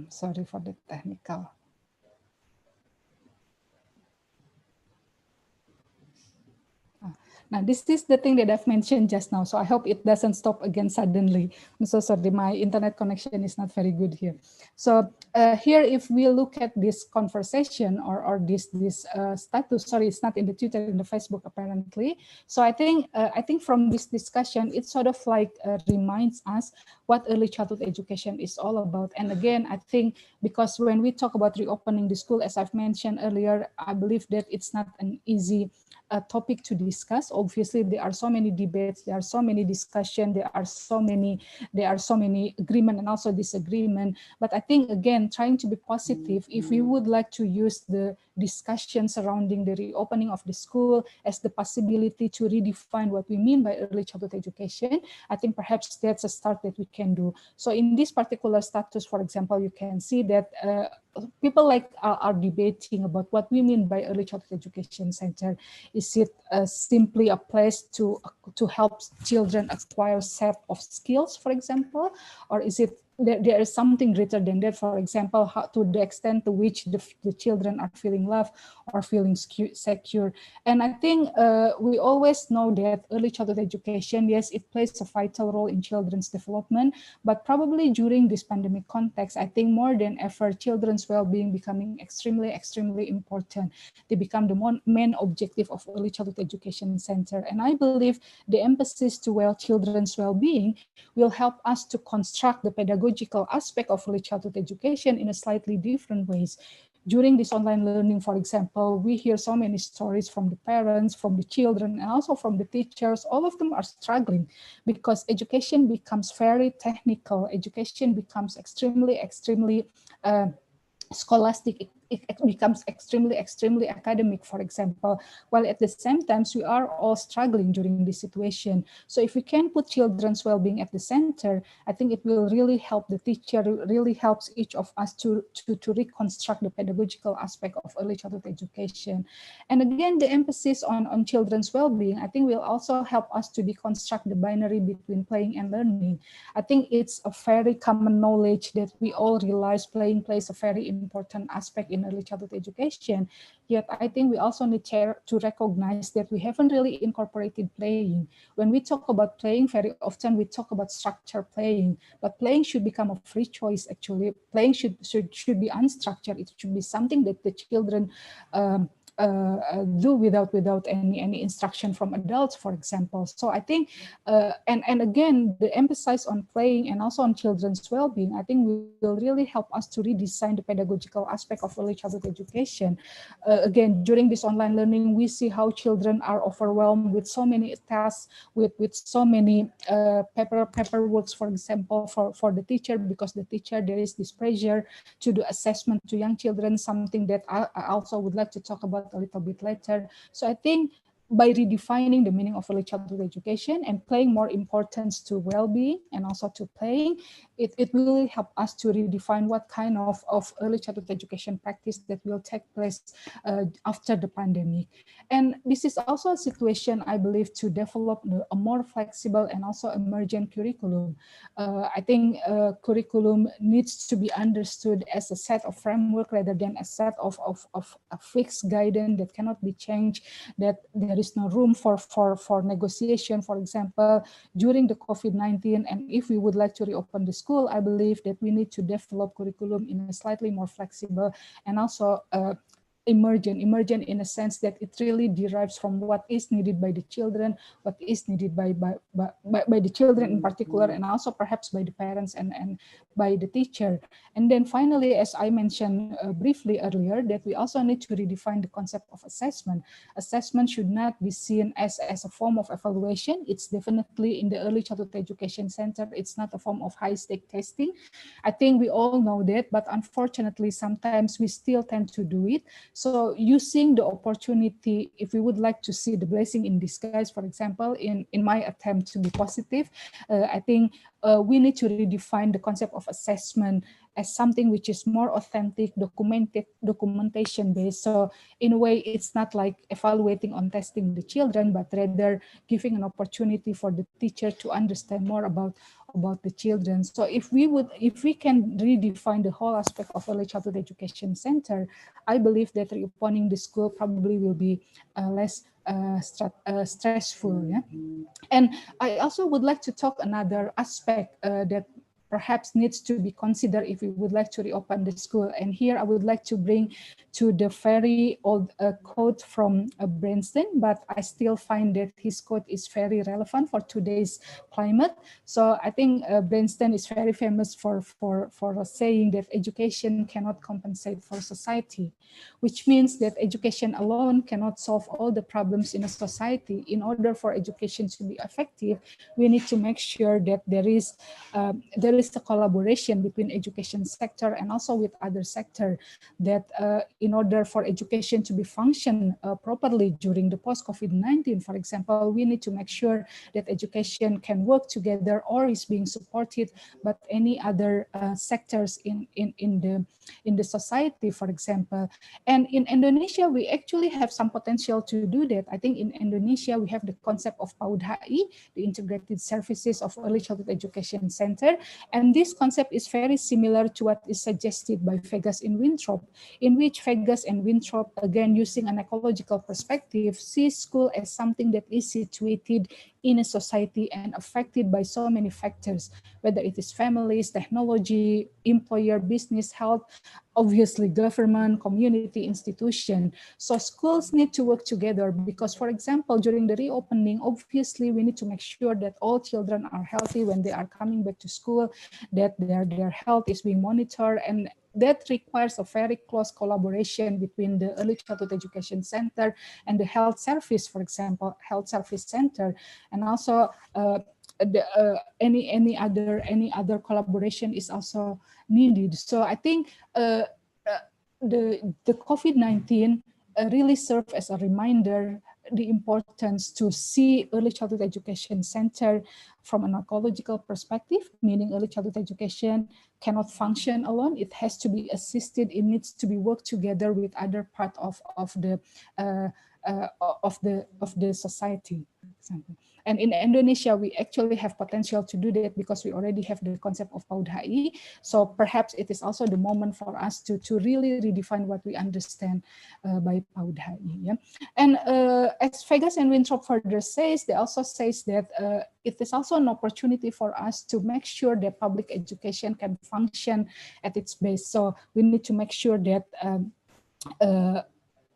Sorry for the technical. Now, this is the thing that I've mentioned just now, so I hope it doesn't stop again suddenly. I'm so sorry, my internet connection is not very good here. So here, if we look at this conversation or this status, sorry, it's not in the Twitter, in the Facebook apparently. So I think from this discussion, it sort of like reminds us what early childhood education is all about. And again, I think because when we talk about reopening the school, as I've mentioned earlier, I believe that it's not an easy topic to discuss. Obviously, there are so many debates, there are so many discussions, there are so many agreement and also disagreement. But I think again, trying to be positive, if we would like to use the discussion surrounding the reopening of the school as the possibility to redefine what we mean by early childhood education, I think perhaps that's a start that we can do. So in this particular status, for example, you can see that people like are debating about what we mean by early childhood education center. Is it simply a place to help children acquire set of skills, for example, or is it there is something greater than that? For example, how, to the extent to which the children are feeling loved or feeling secure. And I think we always know that early childhood education, yes, it plays a vital role in children's development, but probably during this pandemic context, I think more than ever, children's well-being becoming extremely, extremely important. They become the main objective of early childhood education center. And I believe the emphasis to children's well-being will help us to construct the pedagogical aspect of early childhood education in a slightly different ways. During this online learning, for example, we hear so many stories from the parents, from the children, and also from the teachers. All of them are struggling because education becomes very technical. Education becomes extremely scholastic. It becomes extremely academic, for example, while at the same time we are all struggling during this situation. So if we can put children's well-being at the center, I think it will really help the teacher, really helps each of us to reconstruct the pedagogical aspect of early childhood education. And again, the emphasis on children's well-being, I think will also help us to deconstruct the binary between playing and learning. I think it's a very common knowledge that we all realize playing plays a very important aspect in early childhood education. Yet I think we also need to recognize that we haven't really incorporated playing. When we talk about playing, very often we talk about structured playing, but playing should become a free choice. Actually, playing should be unstructured. It should be something that the children do without any instruction from adults, for example. So I think, and again, the emphasis on playing and also on children's well-being, I think will really help us to redesign the pedagogical aspect of early childhood education. Again, during this online learning, we see how children are overwhelmed with so many tasks, with so many paperworks, for example, for the teacher, because the teacher, there is this pressure to do assessment to young children, something that I also would like to talk about a little bit later. So I think by redefining the meaning of early childhood education and paying more importance to well-being and also to playing, it will help us to redefine what kind of early childhood education practice that will take place after the pandemic. And this is also a situation, I believe, to develop a more flexible and also emergent curriculum. I think curriculum needs to be understood as a set of framework rather than a set of a fixed guidance that cannot be changed, that there is no room for negotiation, for example, during the COVID-19. And if we would like to reopen the school, I believe that we need to develop curriculum in a slightly more flexible and also emergent in a sense that it really derives from what is needed by the children, what is needed by the children in particular, and also perhaps by the parents and by the teacher. And then finally, as I mentioned briefly earlier, that we also need to redefine the concept of assessment. Assessment should not be seen as a form of evaluation. It's definitely in the early childhood education center, it's not a form of high-stake testing. I think we all know that, but unfortunately, sometimes we still tend to do it. So using the opportunity, if we would like to see the blessing in disguise, for example, in my attempt to be positive, I think we need to redefine the concept of assessment as something which is more authentic, documentation based. So in a way, it's not like evaluating on testing the children, but rather giving an opportunity for the teacher to understand more about about the children. So if we can redefine the whole aspect of early childhood education center, I believe that reopening the school probably will be less stressful. Yeah? And I also would like to talk another aspect that perhaps needs to be considered if we would like to reopen the school. And here I would like to bring to the very old quote from Branson, but I still find that his quote is very relevant for today's climate. So I think Branson is very famous for saying that education cannot compensate for society, which means that education alone cannot solve all the problems in a society. In order for education to be effective, we need to make sure that there is a collaboration between education sector and also with other sector, that in order for education to be function properly during the post-COVID-19, for example, we need to make sure that education can work together or is being supported by any other sectors in the society, for example. And in Indonesia, we actually have some potential to do that. I think in Indonesia, we have the concept of PAUD-HI, the Integrated Services of Early Childhood Education Center. And this concept is very similar to what is suggested by Vegas and Winthrop, in which Vegas and Winthrop, again, using an ecological perspective, see school as something that is situated in a society and affected by so many factors, whether it is families, technology, employer, business, health, obviously government, community, institution. So schools need to work together because, for example, during the reopening, obviously we need to make sure that all children are healthy when they are coming back to school, that their health is being monitored, and that requires a very close collaboration between the early childhood education center and the health service, for example, health service center, and also any other collaboration is also needed. So I think the COVID-19 really served as a reminder the importance to see early childhood education center from an ecological perspective, meaning early childhood education cannot function alone. It has to be assisted. It needs to be worked together with other part of the society, for example. And in Indonesia, we actually have potential to do that because we already have the concept of PAUD-HI. So perhaps it is also the moment for us to really redefine what we understand by PAUD-HI. Yeah? And as Vegas and Winthrop further says, they also says that it is also an opportunity for us to make sure that public education can function at its base. So we need to make sure that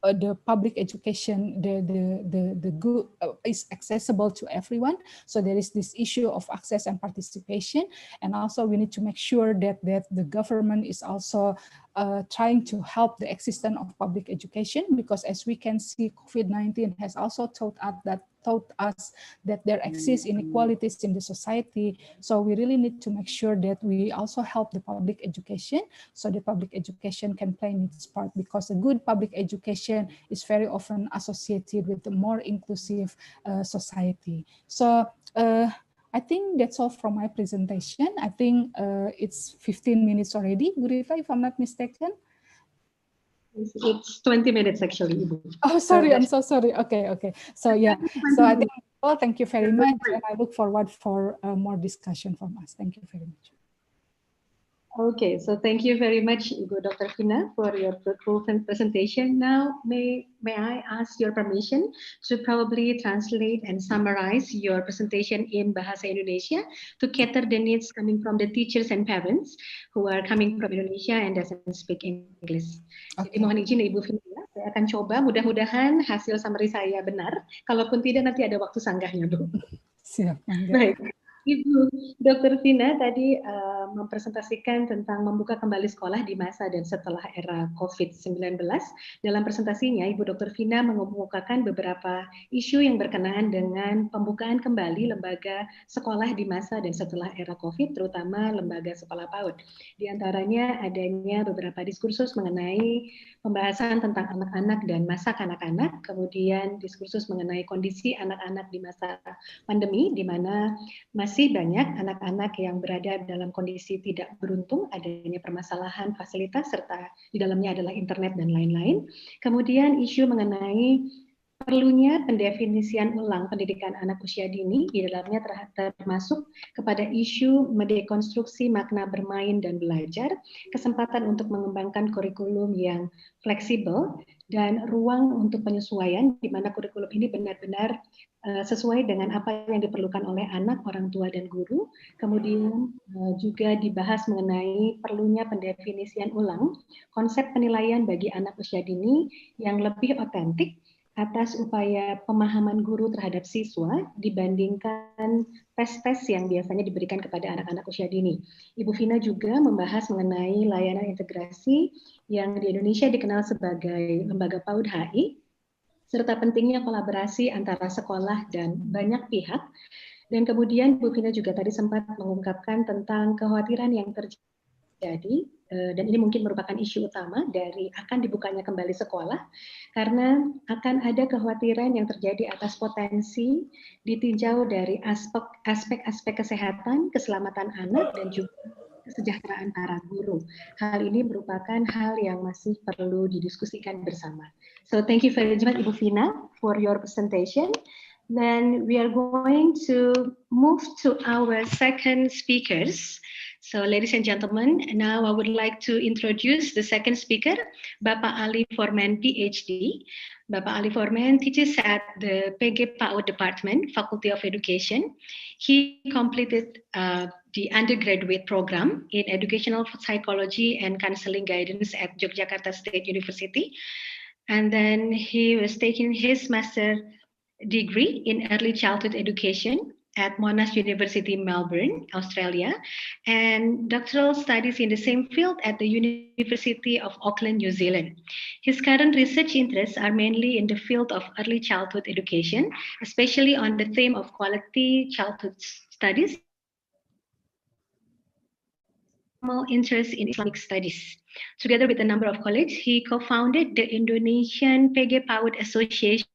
the public education, the good is accessible to everyone. So there is this issue of access and participation, and also we need to make sure that the government is also trying to help the existence of public education, because as we can see, COVID-19 has also taught us that there exists inequalities in the society. So we really need to make sure that we also help the public education, so the public education can play its part, because a good public education is very often associated with a more inclusive society. So I think that's all from my presentation. I think it's 15 minutes already, Gurita, if I'm not mistaken. It's 20 minutes actually, Ibu. Oh, sorry, I'm so sorry. Okay. So yeah, so I think, well, thank you very much, and I look forward for more discussion from us. Thank you very much. Okay, so thank you very much, Ibu Dr. Fina, for your fruitful presentation. Now, may I ask your permission to probably translate and summarize your presentation in Bahasa Indonesia to cater the needs coming from the teachers and parents who are coming from Indonesia and doesn't speak English. Okay. Jadi mohon izin Ibu Fina, saya akan coba, mudah-mudahan hasil summary saya benar. Kalaupun tidak, nanti ada waktu sanggahnya, Bu. Siap. Baik. Ibu Dr. Fina tadi mempresentasikan tentang membuka kembali sekolah di masa dan setelah era COVID-19. Dalam presentasinya, Ibu Dr. Fina mengemukakan beberapa isu yang berkenaan dengan pembukaan kembali lembaga sekolah di masa dan setelah era COVID, terutama lembaga sekolah PAUD. Di antaranya adanya beberapa diskursus mengenai pembahasan tentang anak-anak dan masa kanak-kanak, kemudian diskursus mengenai kondisi anak-anak di masa pandemi, di mana masih banyak anak-anak yang berada dalam kondisi tidak beruntung, adanya permasalahan fasilitas, serta di dalamnya adalah internet dan lain-lain. Kemudian isu mengenai perlunya pendefinisian ulang pendidikan anak usia dini, di dalamnya termasuk kepada isu mendekonstruksi makna bermain dan belajar, kesempatan untuk mengembangkan kurikulum yang fleksibel, dan ruang untuk penyesuaian di mana kurikulum ini benar-benar sesuai dengan apa yang diperlukan oleh anak, orang tua, dan guru. Kemudian juga dibahas mengenai perlunya pendefinisian ulang konsep penilaian bagi anak usia dini yang lebih otentik atas upaya pemahaman guru terhadap siswa dibandingkan tes-tes yang biasanya diberikan kepada anak-anak usia dini. Ibu Vina juga membahas mengenai layanan integrasi yang di Indonesia dikenal sebagai lembaga PAUD HI, serta pentingnya kolaborasi antara sekolah dan banyak pihak. Dan kemudian Bu Vina juga tadi sempat mengungkapkan tentang kekhawatiran yang terjadi, dan ini mungkin merupakan isu utama dari akan dibukanya kembali sekolah, karena akan ada kekhawatiran yang terjadi atas potensi ditinjau dari aspek-aspek kesehatan, keselamatan anak, dan juga kesejahteraan para guru. Hal ini merupakan hal yang masih perlu didiskusikan bersama. So thank you very much Ibu Vina for your presentation. Then we are going to move to our second speakers. So ladies and gentlemen, now I would like to introduce the second speaker, Bapak Ali Forman, PhD. Bapak Ali Forman teaches at the PG PAUD Department, Faculty of Education. He completed the undergraduate program in Educational Psychology and Counseling Guidance at Yogyakarta State University. And then he was taking his master degree in Early Childhood Education at Monash University, Melbourne, Australia, and doctoral studies in the same field at the University of Auckland, New Zealand. His current research interests are mainly in the field of early childhood education, especially on the theme of quality childhood studies, interest in Islamic studies. Together with a number of colleagues, he co-founded the Indonesian PG PAUD Association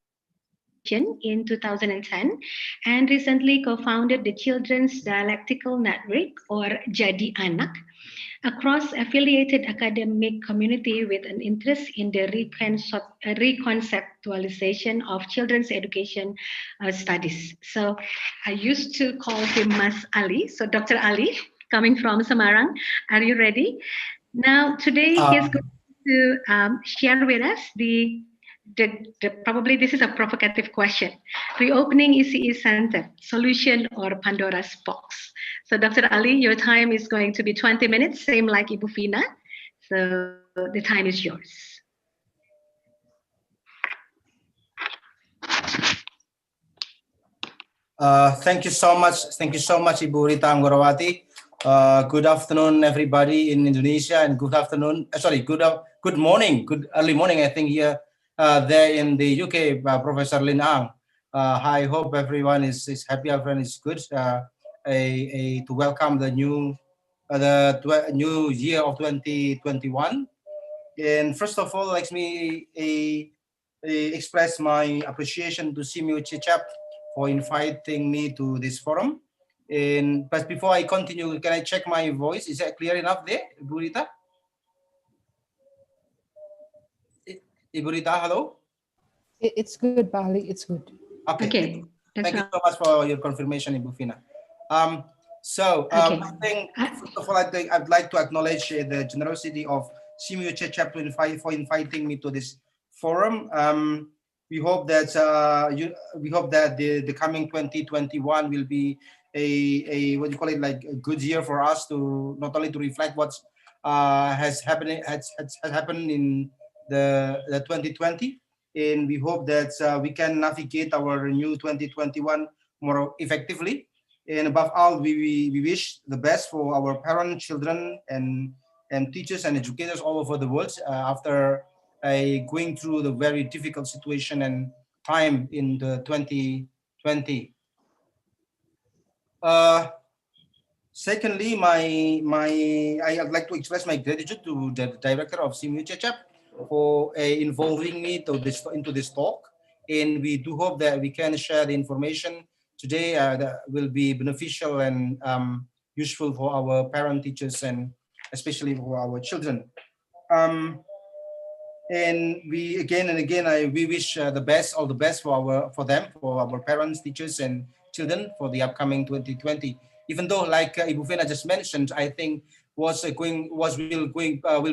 in 2010 and recently co-founded the Children's Dialectical Network, or Jadi Anak, a cross-affiliated academic community with an interest in the reconceptualization of children's education studies. So I used to call him Mas Ali. So Dr. Ali, coming from Semarang, are you ready? Now today he's going to share with us probably this is a provocative question. Reopening ECD Center, solution or Pandora's box? So Dr. Ali, your time is going to be 20 minutes, same like Ibu Vina. So the time is yours. Thank you so much. Thank you so much, Ibu Rita Anggorawati. Good afternoon, everybody in Indonesia, and good afternoon. Good morning, good early morning. I think here. There in the UK, Professor Lin Ang. I hope everyone is happy, everyone is good. To welcome the new year of 2021. And first of all, let me express my appreciation to SEMU CHECHAP for inviting me to this forum. But before I continue, can I check my voice? Is that clear enough there, Ibu Rita? Ibu Rita, hello? It's good, Bali. It's good. Okay. Thank you so much for your confirmation, Ibu Vina. I think, first of all, I'd like to acknowledge the generosity of SEMU CHECHAP for inviting me to this forum. We hope that the coming 2021 will be a what do you call it, like a good year for us to not only to reflect what's has happened in the 2020, and we hope that we can navigate our new 2021 more effectively. And above all, we wish the best for our parents, children, and teachers and educators all over the world after going through the very difficult situation and time in the 2020. Secondly, I'd like to express my gratitude to the director of SEMU CHECHAP for involving me into this talk, and we do hope that we can share the information today that will be beneficial and useful for our parent teachers and especially for our children. And we again and again, we wish the best, all the best for our parents, teachers, and children for the upcoming 2020. Even though, like Ibu Fina just mentioned, I think will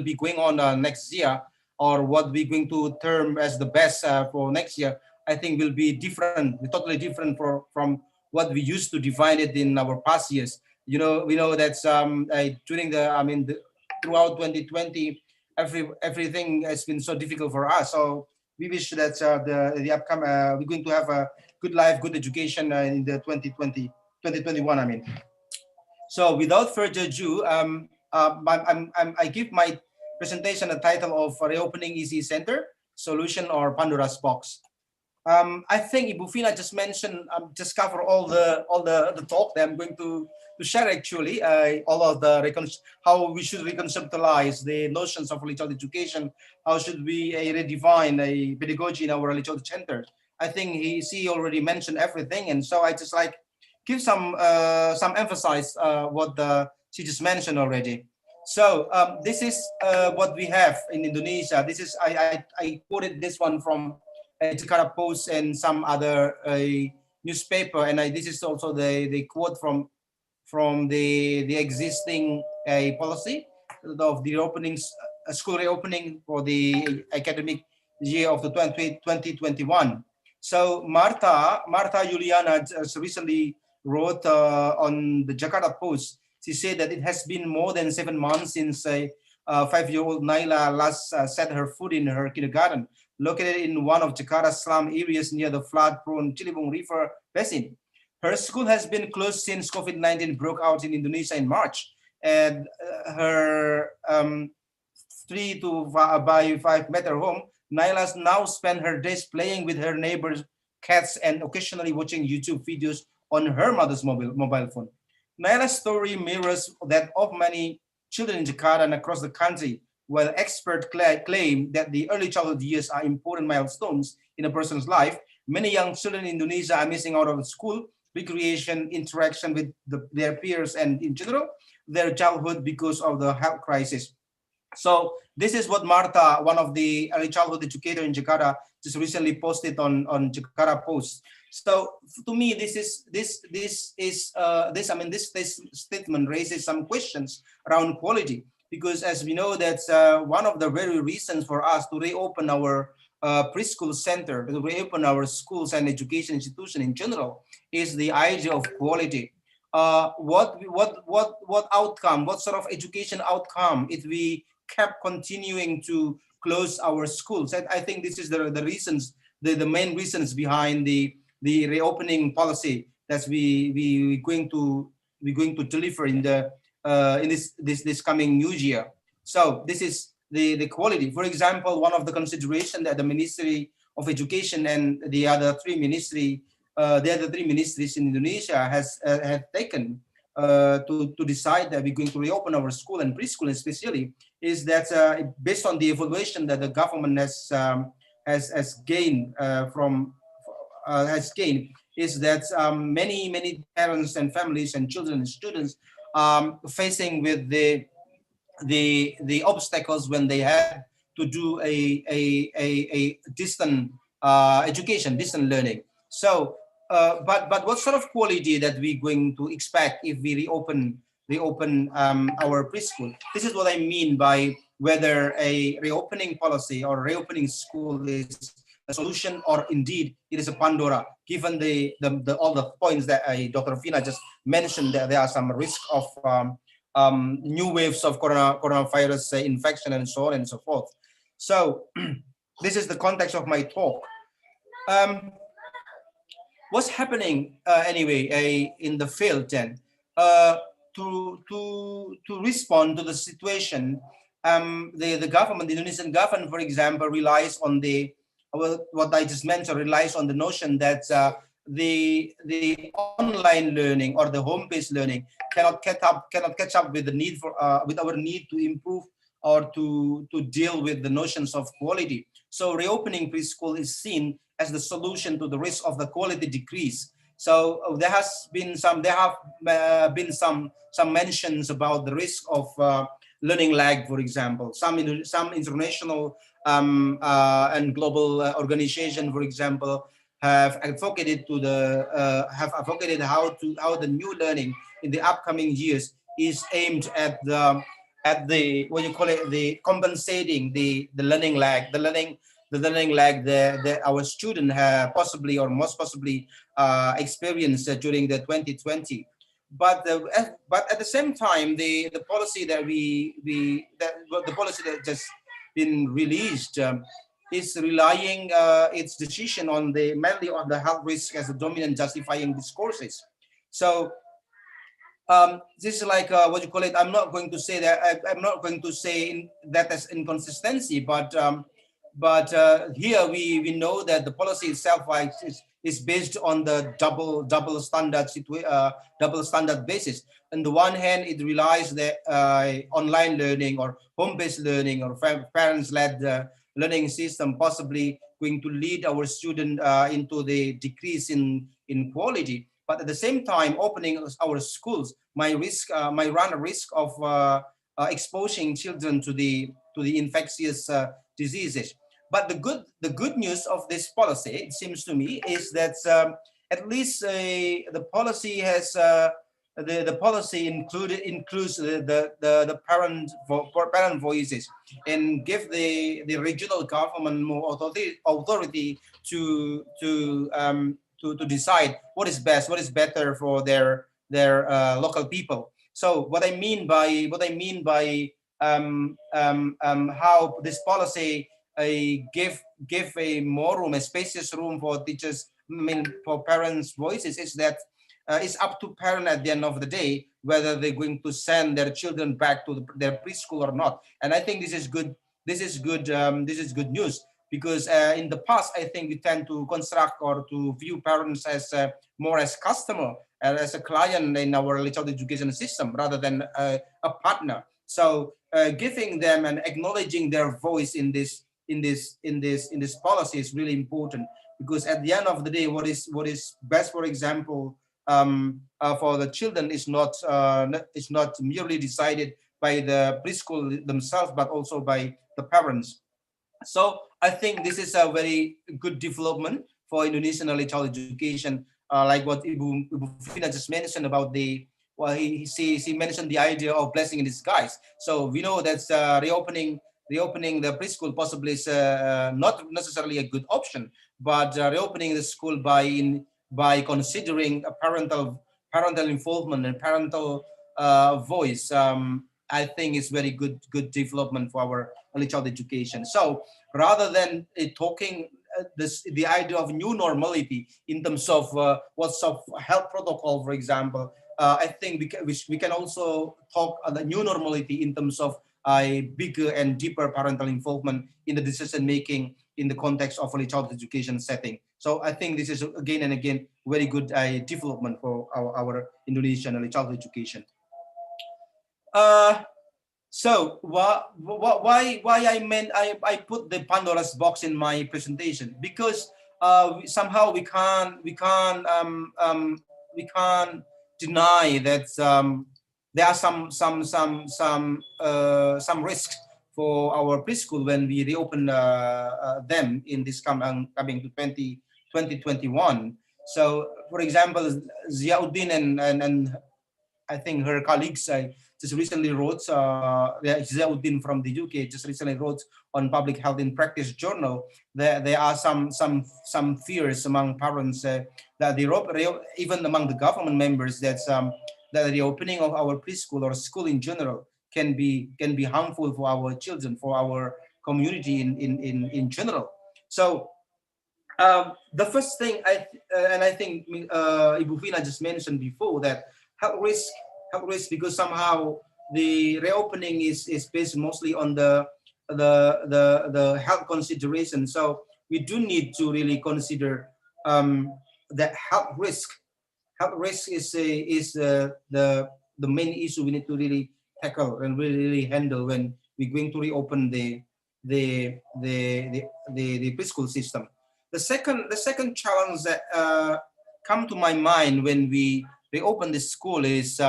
be going on next year, or what we're going to term as the best for next year, I think will be different, totally different from what we used to define it in our past years. You know, we know that during throughout 2020. Everything has been so difficult for us. So we wish that the upcoming we're going to have a good life, good education in the 2021. So without further ado, I give my presentation a title of Reopening ECD Center Solution or Pandora's Box. I think Ibu Fina just mentioned, just cover all the talk that I'm going to share actually, all of the how we should reconceptualize the notions of early childhood education, how should we redefine a pedagogy in our early childhood center. I think she already mentioned everything, and so I just like give some emphasis what she just mentioned already. So this is what we have in Indonesia. This is I quoted this one from Jakarta Post and some other newspaper, and this is also the quote from the existing policy of the school reopening for the academic year of the 2021. So Marta Juliana recently wrote on the Jakarta Post. She said that it has been more than 7 months since a 5-year-old Naila last set her foot in her kindergarten, located in one of Jakarta's slum areas near the flood-prone Ciliwung River Basin. Her school has been closed since COVID-19 broke out in Indonesia in March, and her 3 to 5 meter home, Naila now spends her days playing with her neighbors' cats and occasionally watching YouTube videos on her mother's mobile phone. Naila's story mirrors that of many children in Jakarta and across the country. While experts claim that the early childhood years are important milestones in a person's life, many young children in Indonesia are missing out on school, recreation, interaction with their peers, and in general, their childhood because of the health crisis. So this is what Marta, one of the early childhood educator in Jakarta, just recently posted on Jakarta Post. So to me, this statement raises some questions around quality, because as we know that's one of the very reasons for us to reopen our preschool center, to reopen our schools and education institution in general, is the idea of quality. What outcome, what sort of education outcome if we kept continuing to close our schools? And I think this is the reasons, the main reasons behind the reopening policy that we're going to deliver in this coming new year. So this is the quality. For example, one of the consideration that the Ministry of Education and the other three ministries in Indonesia have taken to decide that we're going to reopen our school and preschool especially, is that based on the evaluation that the government has gained, is that many parents and families and children and students facing with the obstacles when they have to do a distant education, distant learning. So, but what sort of quality that we're going to expect if we reopen our preschool? This is what I mean by whether a reopening policy or reopening school is a solution or indeed it is a Pandora, given all the points that Dr. Fina just mentioned, that there are some risk of new waves of coronavirus infection and so on and so forth. So this is the context of my talk. What's happening anyway in the field then to respond to the situation? The government, the Indonesian government, for example, relies on what I just mentioned, relies on the notion that the online learning or the home-based learning cannot catch up with the need for with our need to improve or to deal with the notions of quality. So reopening preschool is seen as the solution to the risk of the quality decrease. So there have been some mentions about the risk of learning lag, for example. Some international and global organization, for example, have advocated how the new learning in the upcoming years is aimed at the what you call it, the compensating the learning lag, the learning lag that our student have possibly or most possibly experienced during the 2020. But at the same time, the policy that the policy that just been released is relying its decision on mainly on the health risk as a dominant justifying discourses. So this is like what you call it. I'm not going to say that. I'm not going to say that as inconsistency, but here we know that the policy itself is based on the double standard basis. On the one hand, it relies that online learning or home-based learning or parents-led learning system possibly going to lead our student into the decrease in quality. But at the same time, opening our schools might run a risk of exposing children to the infectious diseases. But the good news of this policy, it seems to me, is that at least the policy has the policy includes the parent voices and give the regional government more authority to decide what is best, what is better for their local people. So what I mean by how this policy give a more room, a spacious room for teachers, for parents' voices, is that it's up to parent at the end of the day whether they're going to send their children back to their preschool or not. And I think this is good. This is good news, because in the past, I think we tend to construct or to view parents as more as customer and as a client in our child education system rather than a partner. So giving them and acknowledging their voice in this policy is really important, because at the end of the day, what is best, for example, for the children is not merely decided by the preschool themselves, but also by the parents. So I think this is a very good development for Indonesian early child education, like what Ibu Fina just mentioned about she mentioned the idea of blessing in disguise. So we know that reopening the preschool possibly is not necessarily a good option, but reopening the school by considering a parental involvement and parental voice, I think is very good development for our early child education. So rather than talking the idea of new normality in terms of what's of health protocol, for example, I think we can also talk on the new normality in terms of a bigger and deeper parental involvement in the decision making in the context of early child education setting. So I think this is again and again very good development for our Indonesian early child education. So why I put the Pandora's box in my presentation, because somehow we can't deny that there are some risks for our preschool when we reopen them in this coming to 2021. So, for example, Ziauddin and I think her colleagues just recently wrote, Ziauddin from the UK just recently wrote on Public Health in Practice journal that there are some fears among parents that even among the government members that the reopening of our preschool or school in general can be harmful for our children, for our community in general. So the first thing I think Ibu Fina just mentioned before, that health risk, because somehow the reopening is based mostly on the health consideration. So we do need to really consider that health risk. Health risk is the main issue we need to really tackle and really handle when we're going to reopen the preschool system. The second challenge that come to my mind when we reopen the school is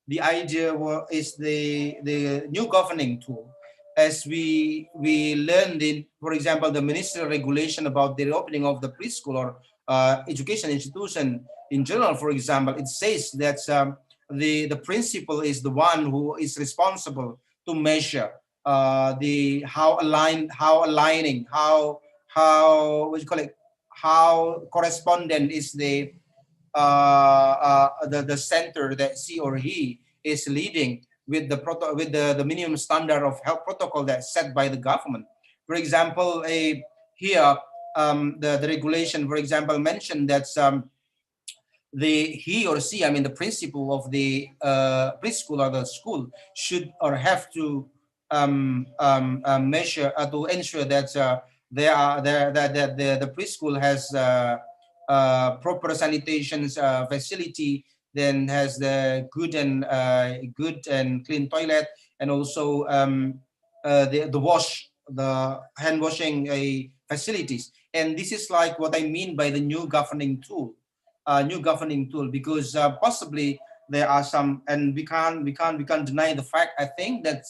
the idea is the new governing tool. As we learned in, for example, the ministerial regulation about the reopening of the preschool or education institution in general, for example, it says that the principal is the one who is responsible to measure how what you call it, how correspondent is the center that she or he is leading with the minimum standard of health protocol that's set by the government. For example, here the regulation, for example, mentioned that he or she, I mean the principal of the preschool or the school should or have to measure to ensure that the preschool has proper sanitation facility, then has the good and clean toilet, and also the hand washing facilities. And this is like what I mean by the new governing tool. Because possibly there are some, and we can't deny the fact, I think, that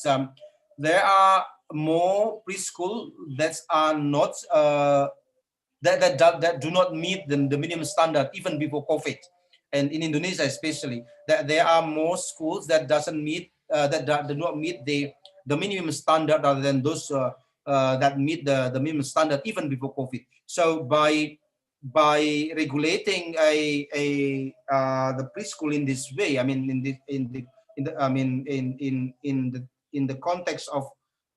there are more preschool that are not that do not meet the minimum standard even before COVID, and in Indonesia especially, that there are more schools that doesn't meet that do not meet the minimum standard rather than those that meet the minimum standard even before COVID. So by regulating the preschool in this way, I mean in the context of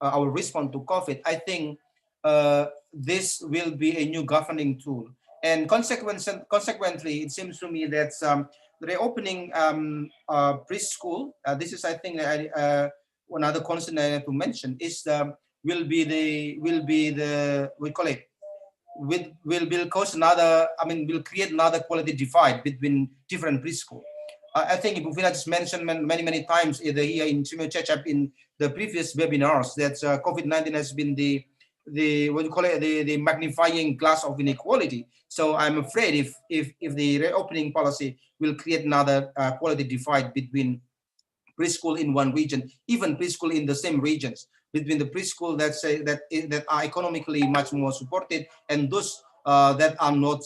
our response to COVID, I think this will be a new governing tool. And consequently, it seems to me that the reopening preschool, this is, I think, another concern I have to mention, is will cause another, will create another quality divide between different preschool. I think Ibu Fina just mentioned many times either here in SEMUANYA Chat in the previous webinars that COVID-19 has been the magnifying glass of inequality. So I'm afraid if the reopening policy will create another quality divide between preschool in one region, even preschool in the same regions, between the preschool that are economically much more supported and those that are not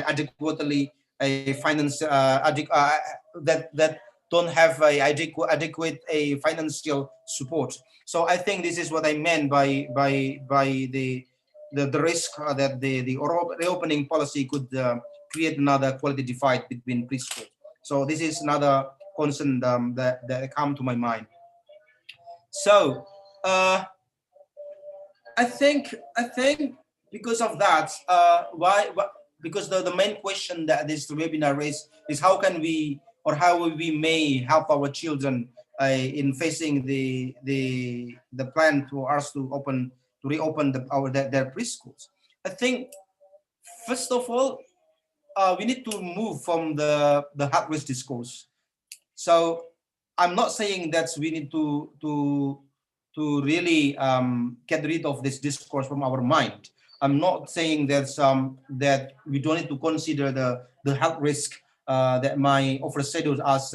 adequately finance that don't have a adequate financial support. So I think this is what I meant by the risk that the reopening policy could create another quality divide between preschool. So this is another concern that come to my mind. So I think because of that, because the main question that this webinar raised is how can we, or how we may help our children in facing the plan for us to reopen their preschools. I think first of all we need to move from the hard risk discourse. So I'm not saying that we need to really get rid of this discourse from our mind. I'm not saying that that we don't need to consider the health risk that might overshadow us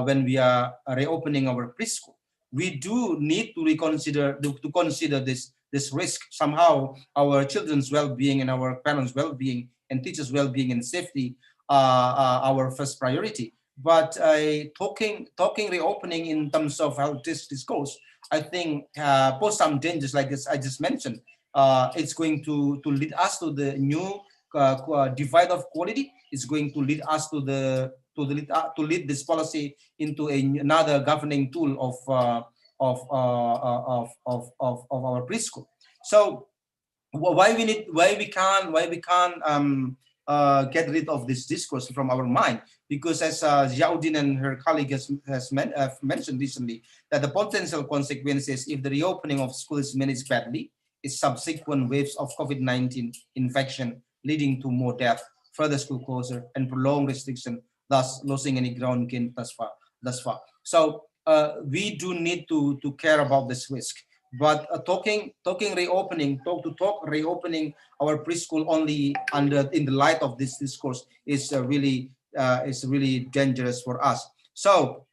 when we are reopening our preschool. We do need to consider this risk. Somehow our children's well-being and our parents' well-being and teachers' well-being and safety are our first priority. But talking reopening in terms of health risk discourse, I think pose some dangers like this I just mentioned. It's going to lead us to the new divide of quality. It's going to lead us to lead this policy into another governing tool of our preschool. So why we can't get rid of this discourse from our mind? Because as Ziauddin and her colleague has mentioned recently, that the potential consequences if the reopening of schools managed badly is subsequent waves of COVID-19 infection, leading to more death, further school closure, and prolonged restriction, thus losing any ground gained thus far. So we do need to care about this risk. But reopening our preschool only in the light of this discourse is really is really dangerous for us. So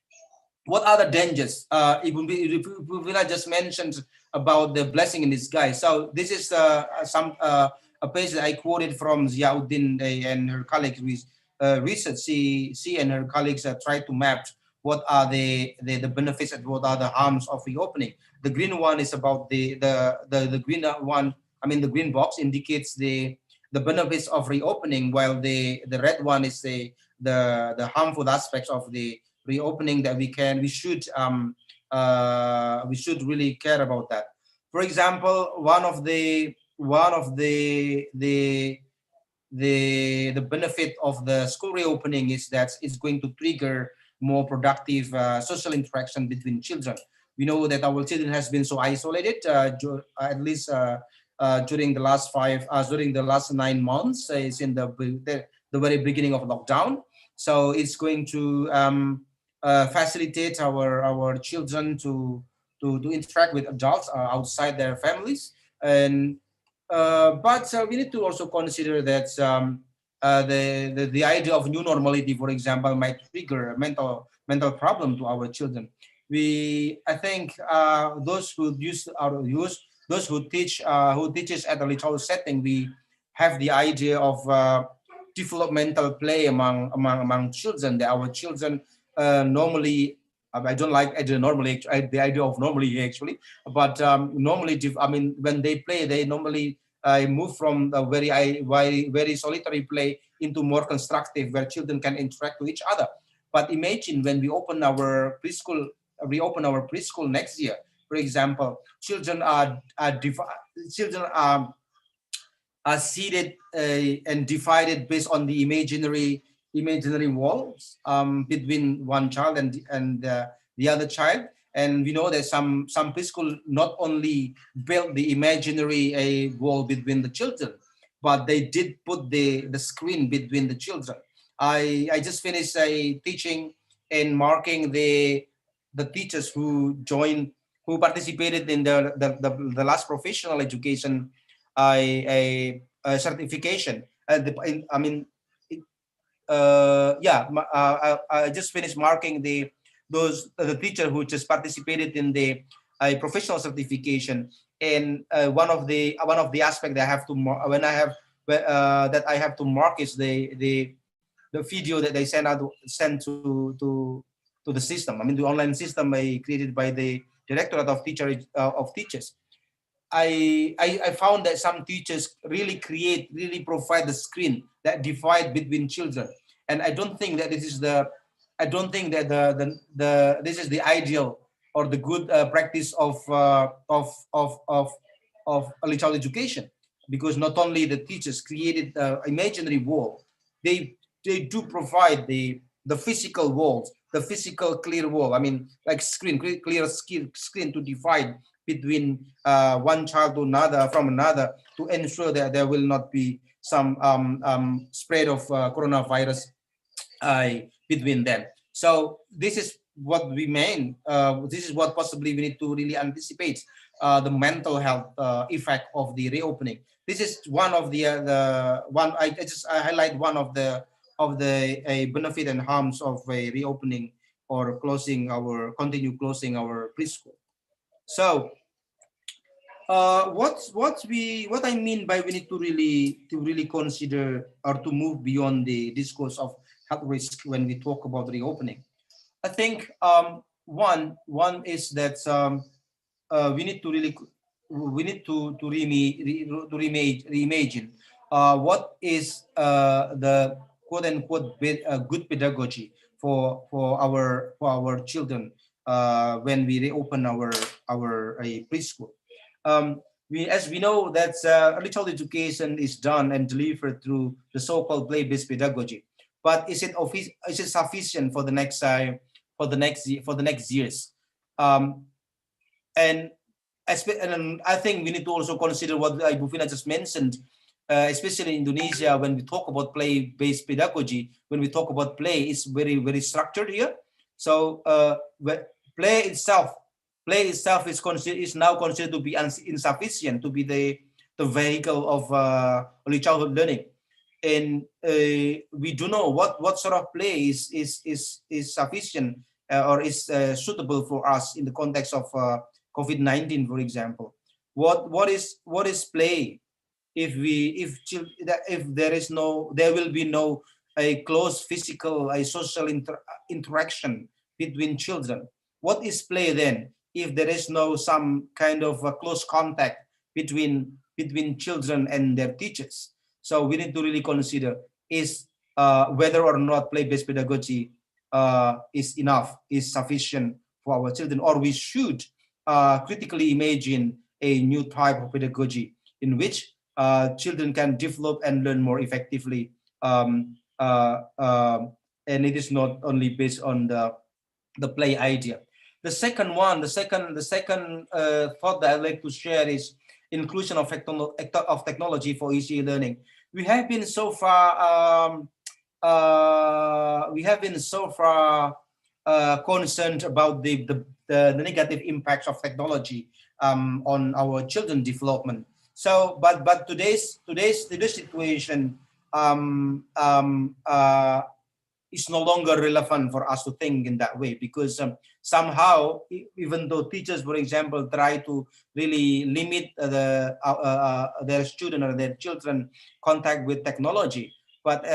what are the dangers? Ibu Vina just mentioned about the blessing in disguise. So this is a page that I quoted from Ziauddin and her colleagues with research. She and her colleagues tried to map what are the benefits and what are the harms of reopening. The green one is about the green one. I mean, the green box indicates the benefits of reopening, while the red one is the harmful aspects of the reopening that we should really care about that. For example, one of the benefit of the school reopening is that it's going to trigger more productive social interaction between children. We know that our children has been so isolated, at least during the last 9 months. It's in the very beginning of lockdown. So it's going to facilitate our children to interact with adults outside their families. And but we need to also consider that the idea of new normality, for example, might trigger a mental problem to our children. I think those who teaches at a little setting, we have the idea of developmental play among children. That our children normally, I don't like the idea of normally actually, but normally, I mean, when they play, they normally move from a very solitary play into more constructive, where children can interact with each other. But imagine when we reopen our preschool next year, for example, children are seated and divided based on the imaginary walls between one child and the other child. And we know that some preschool not only built the imaginary wall between the children, but they did put the screen between the children. I just finished teaching and marking the teachers who participated in the last professional education certification. I just finished marking the teacher who just participated in the professional certification. And one of the aspects that I have to mark is the video that they send to the system. I mean, the online system created by the Directorate of Teachers. I found that some teachers really provide the screen that divide between children, and I don't think that this is the ideal or the good practice of early child education, because not only the teachers created imaginary wall, they do provide the physical walls, the physical clear wall. I mean, like clear screen to divide between one child to another, to ensure that there will not be some spread of coronavirus between them. So this is what we mean. This is what possibly we need to really anticipate the mental health effect of the reopening. This is one of the I highlight one of the benefit and harms of a reopening or continue closing our preschool. So what I mean by we need to really consider or to move beyond the discourse of health risk when we talk about reopening. I think one is that we need to reimagine what is the quote unquote good pedagogy for our children when we reopen our preschool. As we know that early childhood education is done and delivered through the so-called play-based pedagogy, but is it sufficient for the next years? And I think we need to also consider what Ibu Vina just mentioned, especially in Indonesia, when we talk about play-based pedagogy. When we talk about play, it's very, very structured here. So play itself is now considered to be insufficient to be the vehicle of early childhood learning. and we do know what sort of play is sufficient or is suitable for us in the context of COVID-19, for example. What is play if there will be no a close physical, a social interaction between children? What is play then if there is no some kind of a close contact between children and their teachers? So we need to really consider is whether or not play-based pedagogy is enough, is sufficient for our children, or we should critically imagine a new type of pedagogy in which children can develop and learn more effectively, and it is not only based on the play idea. The second thought that I'd like to share is inclusion of technology for ECE learning. We have been so far concerned about the negative impacts of technology on our children's development. So, but today's situation is no longer relevant for us to think in that way, because somehow, even though teachers, for example, try to really limit their student or their children contact with technology, but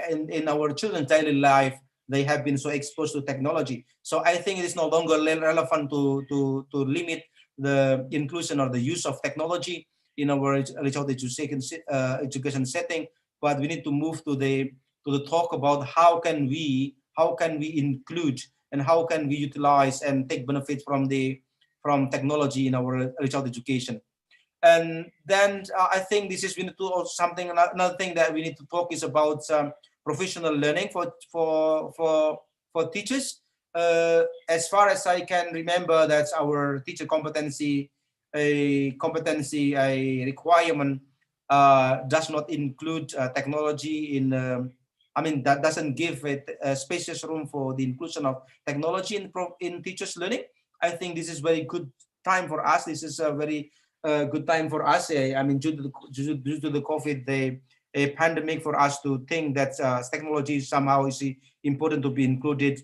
in our children's daily life, they have been so exposed to technology. So I think it is no longer relevant to limit the inclusion or the use of technology in our early childhood education setting, but we need to move to the talk about how can we include and how can we utilize and take benefit from technology in our early childhood education. And then I think this is we need to also something another thing that we need to talk is about professional learning for teachers. As far as I can remember, that's our teacher competency requirement does not include technology in. That doesn't give it a spacious room for the inclusion of technology in teachers' learning. I think this is very good time for us. This is a very good time for us. Due to the COVID, a pandemic, for us to think that technology somehow is important to be included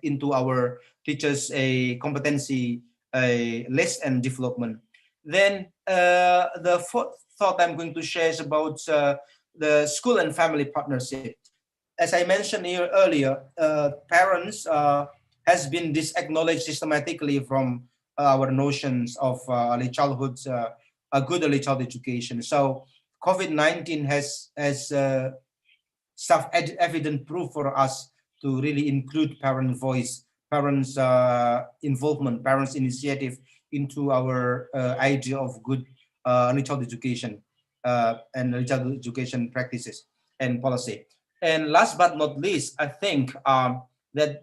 into our teachers' competency list and development. Then the fourth thought I'm going to share is about the school and family partnership. As I mentioned here earlier, parents has been disacknowledged systematically from our notions of early childhood, a good early childhood education. So COVID-19 has self-evident proof for us to really include parent voice, parents' involvement, parents' initiative into our idea of good early childhood education and early childhood education practices and policy. And last but not least, I think that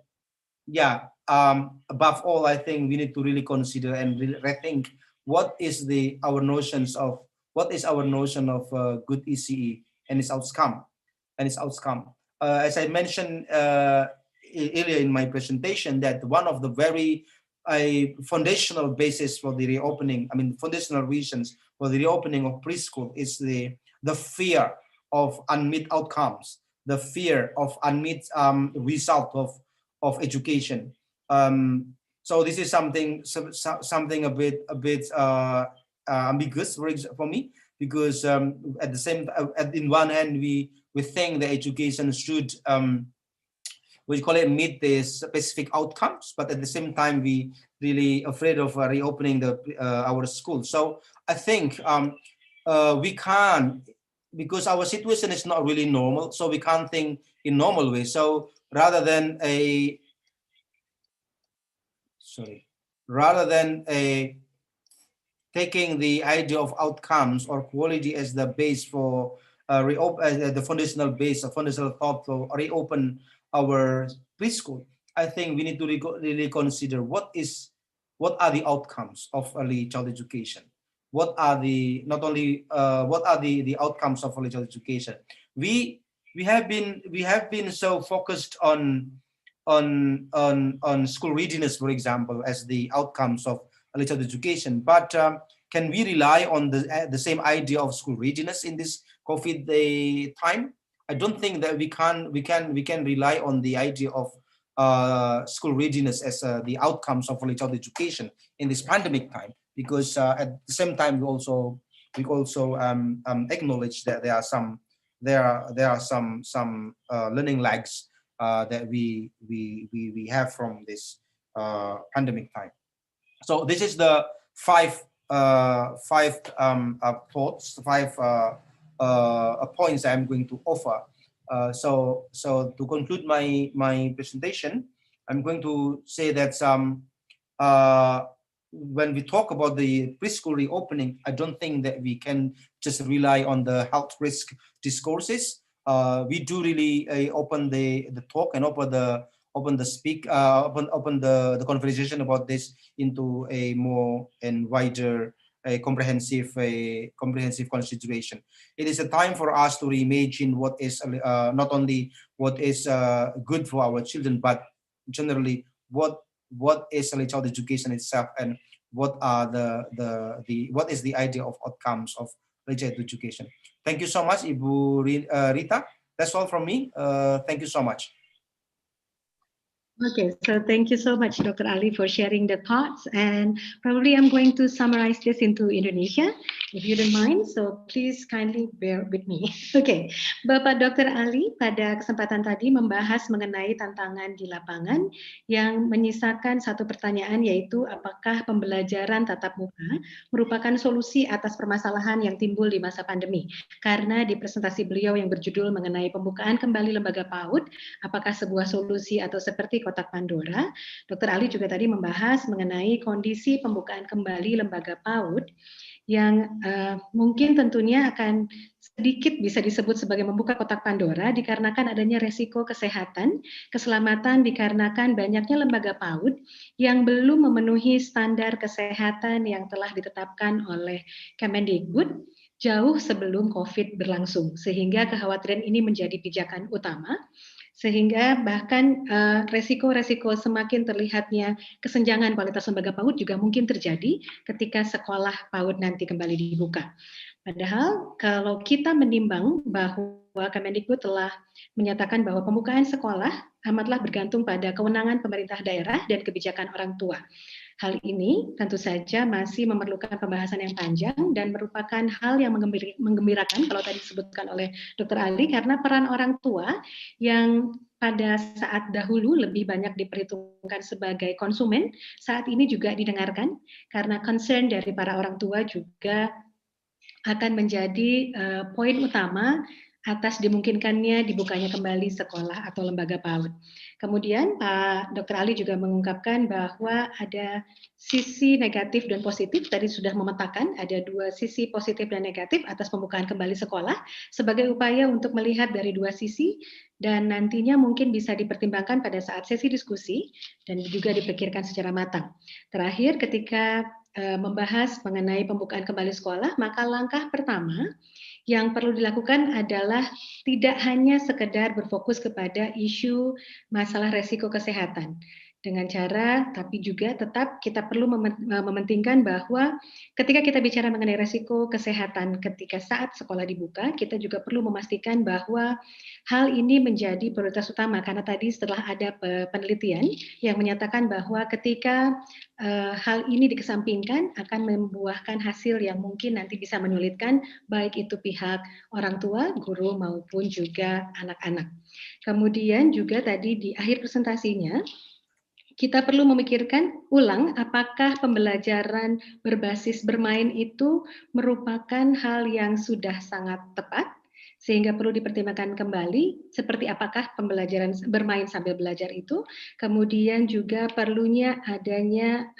above all, I think we need to really consider and really rethink what is our notion of good ECE and its outcome. As I mentioned earlier in my presentation, that one of the very foundational basis for the reopening, foundational reasons for the reopening of preschool is the fear of unmet outcomes, the fear of unmet result of education. So this is something a bit ambiguous for me, because at the same in one hand we think the education should we call it meet the specific outcomes, but at the same time we really afraid of reopening our schools. So I think we can't, because our situation is not really normal, so we can't think in normal way. So rather than taking the idea of outcomes or quality as the base for the foundational base, a foundational thought to reopen our preschool, I think we need to really consider what are the outcomes of early child education. What are the outcomes of early child education? We have been so focused on school readiness, for example, as the outcomes of early child education. But can we rely on the same idea of school readiness in this COVID time? I don't think that we can rely on the idea of school readiness as the outcomes of early childhood education in this pandemic time, because at the same time we also acknowledge that there are some learning lags that we have from this pandemic time. So this is the five thoughts, points I'm going to offer. So to conclude my presentation, I'm going to say that when we talk about the preschool reopening, I don't think that we can just rely on the health risk discourses. We do really open the talk and open the conversation about this into a more and wider comprehensive consideration. It is a time for us to reimagine what is not only what is good for our children, but generally what is early childhood education itself, and what are what is the idea of outcomes of early childhood education. Thank you so much, Ibu Rita. That's all from me. Thank you so much. Okay, so thank you so much, Dr. Ali, for sharing the thoughts. And probably I'm going to summarize this into Indonesia, if you don't mind. So please kindly bear with me. Okay, Bapak Dr. Ali pada kesempatan tadi membahas mengenai tantangan di lapangan yang menyisakan satu pertanyaan, yaitu apakah pembelajaran tatap muka merupakan solusi atas permasalahan yang timbul di masa pandemi. Karena di presentasi beliau yang berjudul mengenai pembukaan kembali lembaga PAUD, apakah sebuah solusi atau seperti kotak Pandora, Dr. Ali juga tadi membahas mengenai kondisi pembukaan kembali lembaga PAUD yang mungkin tentunya akan sedikit bisa disebut sebagai membuka kotak Pandora dikarenakan adanya resiko kesehatan, keselamatan dikarenakan banyaknya lembaga PAUD yang belum memenuhi standar kesehatan yang telah ditetapkan oleh Kemendikbud jauh sebelum COVID berlangsung, sehingga kekhawatiran ini menjadi pijakan utama. Sehingga bahkan resiko-resiko semakin terlihatnya kesenjangan kualitas lembaga PAUD juga mungkin terjadi ketika sekolah PAUD nanti kembali dibuka. Padahal kalau kita menimbang bahwa Kemendikbud telah menyatakan bahwa pembukaan sekolah amatlah bergantung pada kewenangan pemerintah daerah dan kebijakan orang tua. Hal ini tentu saja masih memerlukan pembahasan yang panjang dan merupakan hal yang menggembirakan kalau tadi disebutkan oleh Dr. Ali, karena peran orang tua yang pada saat dahulu lebih banyak diperhitungkan sebagai konsumen, saat ini juga didengarkan karena concern dari para orang tua juga akan menjadi poin utama atas dimungkinkannya dibukanya kembali sekolah atau lembaga PAUD. Kemudian Pak Dr. Ali juga mengungkapkan bahwa ada sisi negatif dan positif, tadi sudah memetakan ada dua sisi positif dan negatif atas pembukaan kembali sekolah sebagai upaya untuk melihat dari dua sisi dan nantinya mungkin bisa dipertimbangkan pada saat sesi diskusi dan juga dipikirkan secara matang. Terakhir, ketika membahas mengenai pembukaan kembali sekolah, maka langkah pertama yang perlu dilakukan adalah tidak hanya sekedar berfokus kepada isu masalah resiko kesehatan dengan cara, tapi juga tetap kita perlu mementingkan bahwa ketika kita bicara mengenai resiko kesehatan ketika saat sekolah dibuka, kita juga perlu memastikan bahwa hal ini menjadi prioritas utama, karena tadi setelah ada penelitian yang menyatakan bahwa ketika hal ini dikesampingkan akan membuahkan hasil yang mungkin nanti bisa menyulitkan baik itu pihak orang tua, guru maupun juga anak-anak. Kemudian juga tadi di akhir presentasinya kita perlu memikirkan ulang apakah pembelajaran berbasis bermain itu merupakan hal yang sudah sangat tepat, sehingga perlu dipertimbangkan kembali seperti apakah pembelajaran bermain sambil belajar itu. Kemudian juga perlunya adanya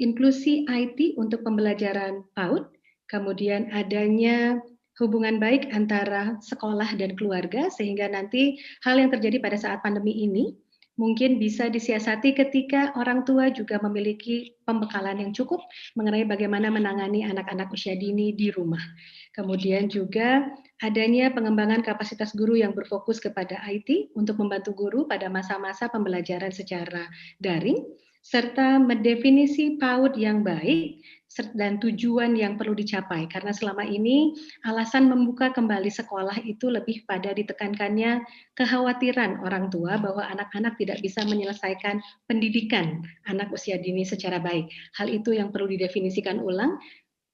inklusi IT untuk pembelajaran PAUD, kemudian adanya hubungan baik antara sekolah dan keluarga, sehingga nanti hal yang terjadi pada saat pandemi ini mungkin bisa disiasati ketika orang tua juga memiliki pembekalan yang cukup mengenai bagaimana menangani anak-anak usia dini di rumah. Kemudian juga adanya pengembangan kapasitas guru yang berfokus kepada IT untuk membantu guru pada masa-masa pembelajaran secara daring, serta mendefinisi PAUD yang baik dan tujuan yang perlu dicapai. Karena selama ini alasan membuka kembali sekolah itu lebih pada ditekankannya kekhawatiran orang tua bahwa anak-anak tidak bisa menyelesaikan pendidikan anak usia dini secara baik. Hal itu yang perlu didefinisikan ulang.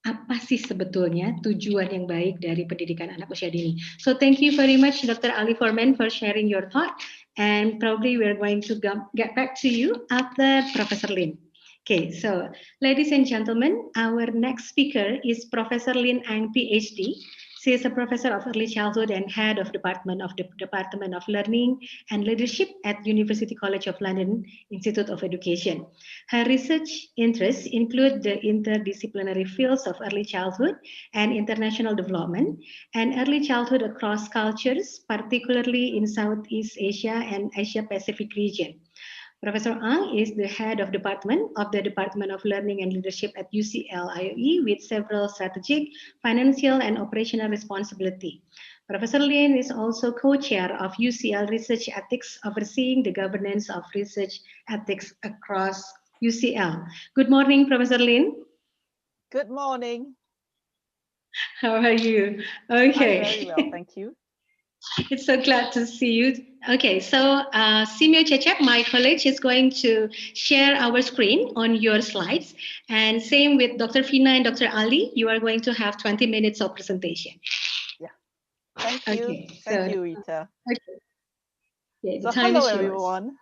Apa sih sebetulnya tujuan yang baik dari pendidikan anak usia dini? So thank you very much, Dr. Ali Forman, for sharing your thought. And probably we're going to get back to you after Professor Lin. Okay, so ladies and gentlemen, our next speaker is Professor Lin Ang, PhD. She is a professor of early childhood and head of Department of Learning and Leadership at University College of London Institute of Education. Her research interests include the interdisciplinary fields of early childhood and international development, and early childhood across cultures, particularly in Southeast Asia and Asia Pacific region. Professor Ang is the head of the Department of Learning and Leadership at UCL IOE with several strategic, financial, and operational responsibility. Professor Lin is also co-chair of UCL Research Ethics, overseeing the governance of research ethics across UCL. Good morning, Professor Lin. Good morning. How are you? Okay. I'm very well, thank you. It's so glad to see you. Okay, so Simeo Cecep, my colleague, is going to share our screen on your slides. And same with Dr. Fina and Dr. Ali, you are going to have 20 minutes of presentation. Yeah, thank you. Okay, Thank you, Rita. Okay. Yeah, so hello, everyone.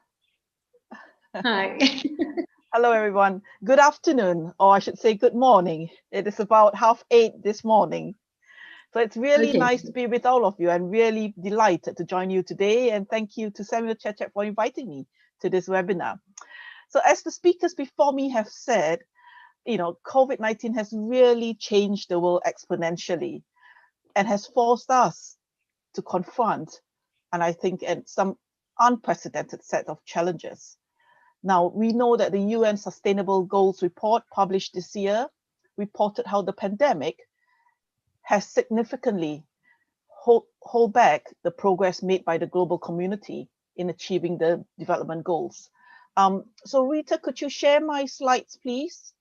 Hi. Hello, everyone. Good afternoon, or I should say good morning. It is about 8:30 this morning. So it's really nice to be with all of you. I'm really delighted to join you today. And thank you to Samuel Cecep for inviting me to this webinar. So as the speakers before me have said, COVID-19 has really changed the world exponentially and has forced us to confront, and I think, some unprecedented set of challenges. Now, we know that the UN Sustainable Goals report published this year reported how the pandemic has significantly hold back the progress made by the global community in achieving the development goals. So Rita, could you share my slides, please?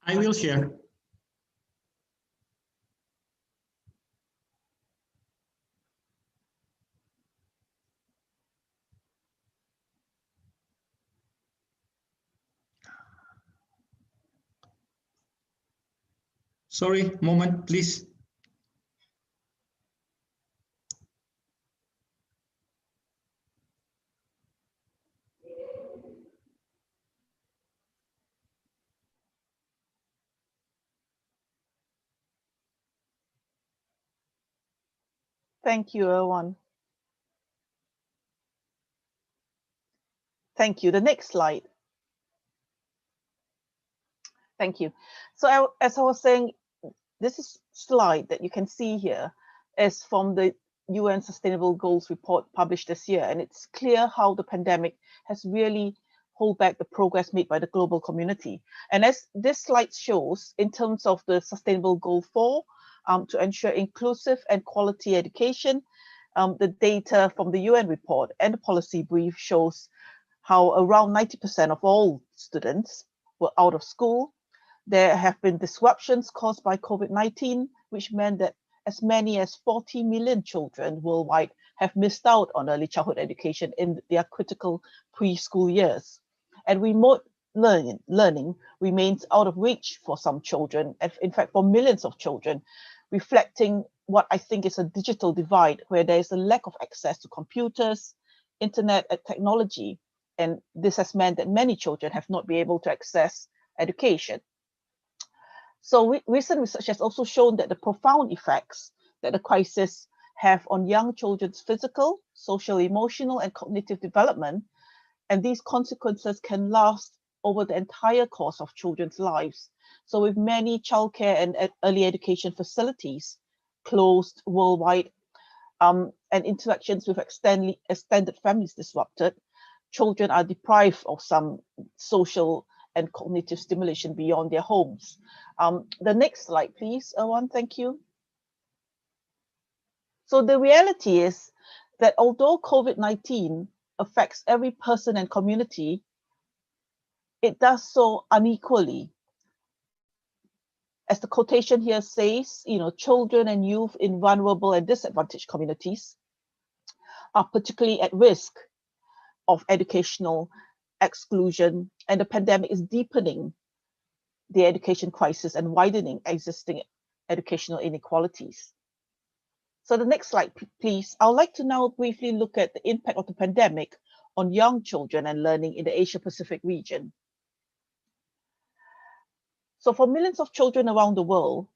I will share. Sorry, moment, please. Thank you, Erwan. Thank you. The next slide. Thank you. So as I was saying, this slide that you can see here is from the UN Sustainable Goals report published this year. And it's clear how the pandemic has really held back the progress made by the global community. And as this slide shows, in terms of the Sustainable Goal 4, to ensure inclusive and quality education, the data from the UN report and the policy brief shows how around 90% of all students were out of school. There have been disruptions caused by COVID-19, which meant that as many as 40 million children worldwide have missed out on early childhood education in their critical preschool years. And remote learning remains out of reach for some children, and in fact for millions of children, reflecting what I think is a digital divide, where there is a lack of access to computers, internet, and technology. And this has meant that many children have not been able to access education. So recent research has also shown that the profound effects that the crisis have on young children's physical, social, emotional, and cognitive development, and these consequences can last over the entire course of children's lives. So with many childcare and early education facilities closed worldwide, and interactions with extended families disrupted, children are deprived of some social and cognitive stimulation beyond their homes. The next slide, please, Erwan, thank you. So the reality is that although COVID-19 affects every person and community, it does so unequally. As the quotation here says, children and youth in vulnerable and disadvantaged communities are particularly at risk of educational exclusion, and the pandemic is deepening the education crisis and widening existing educational inequalities. So the next slide, please. I would like to now briefly look at the impact of the pandemic on young children and learning in the Asia-Pacific region. So for millions of children around the world,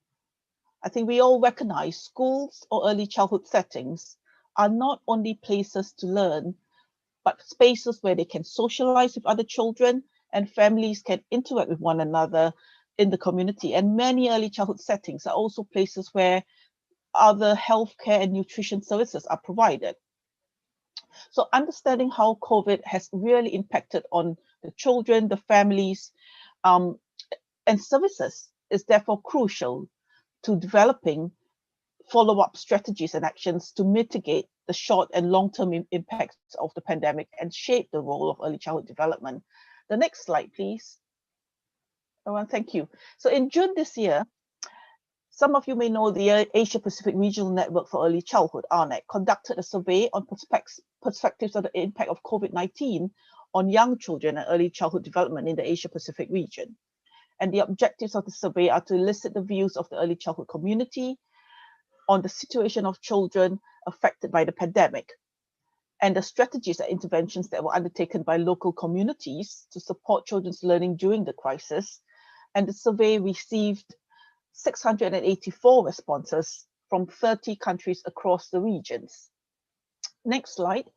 I think we all recognize schools or early childhood settings are not only places to learn, but spaces where they can socialize with other children and families can interact with one another in the community. And many early childhood settings are also places where other healthcare and nutrition services are provided. So understanding how COVID has really impacted on the children, the families, and services is therefore crucial to developing follow-up strategies and actions to mitigate the short and long-term impacts of the pandemic and shape the role of early childhood development. The next slide, please. Thank you. So in June this year, some of you may know the Asia Pacific Regional Network for Early Childhood, ARNEC, conducted a survey on perspectives of the impact of COVID-19 on young children and early childhood development in the Asia Pacific region. And the objectives of the survey are to elicit the views of the early childhood community on the situation of children affected by the pandemic and the strategies and interventions that were undertaken by local communities to support children's learning during the crisis. And the survey received 684 responses from 30 countries across the regions. Next slide.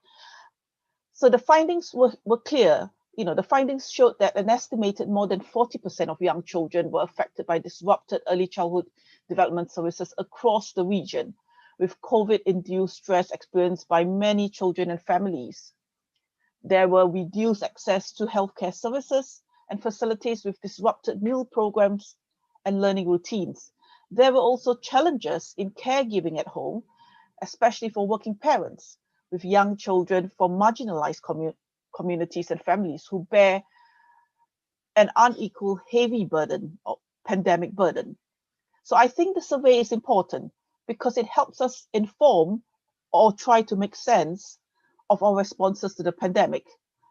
So the findings were clear. The findings showed that an estimated more than 40% of young children were affected by disrupted early childhood development services across the region, with COVID-induced stress experienced by many children and families. There were reduced access to healthcare services and facilities with disrupted meal programs and learning routines. There were also challenges in caregiving at home, especially for working parents with young children from marginalized communities and families who bear an unequal heavy burden of pandemic burden. So I think the survey is important because it helps us inform or try to make sense of our responses to the pandemic.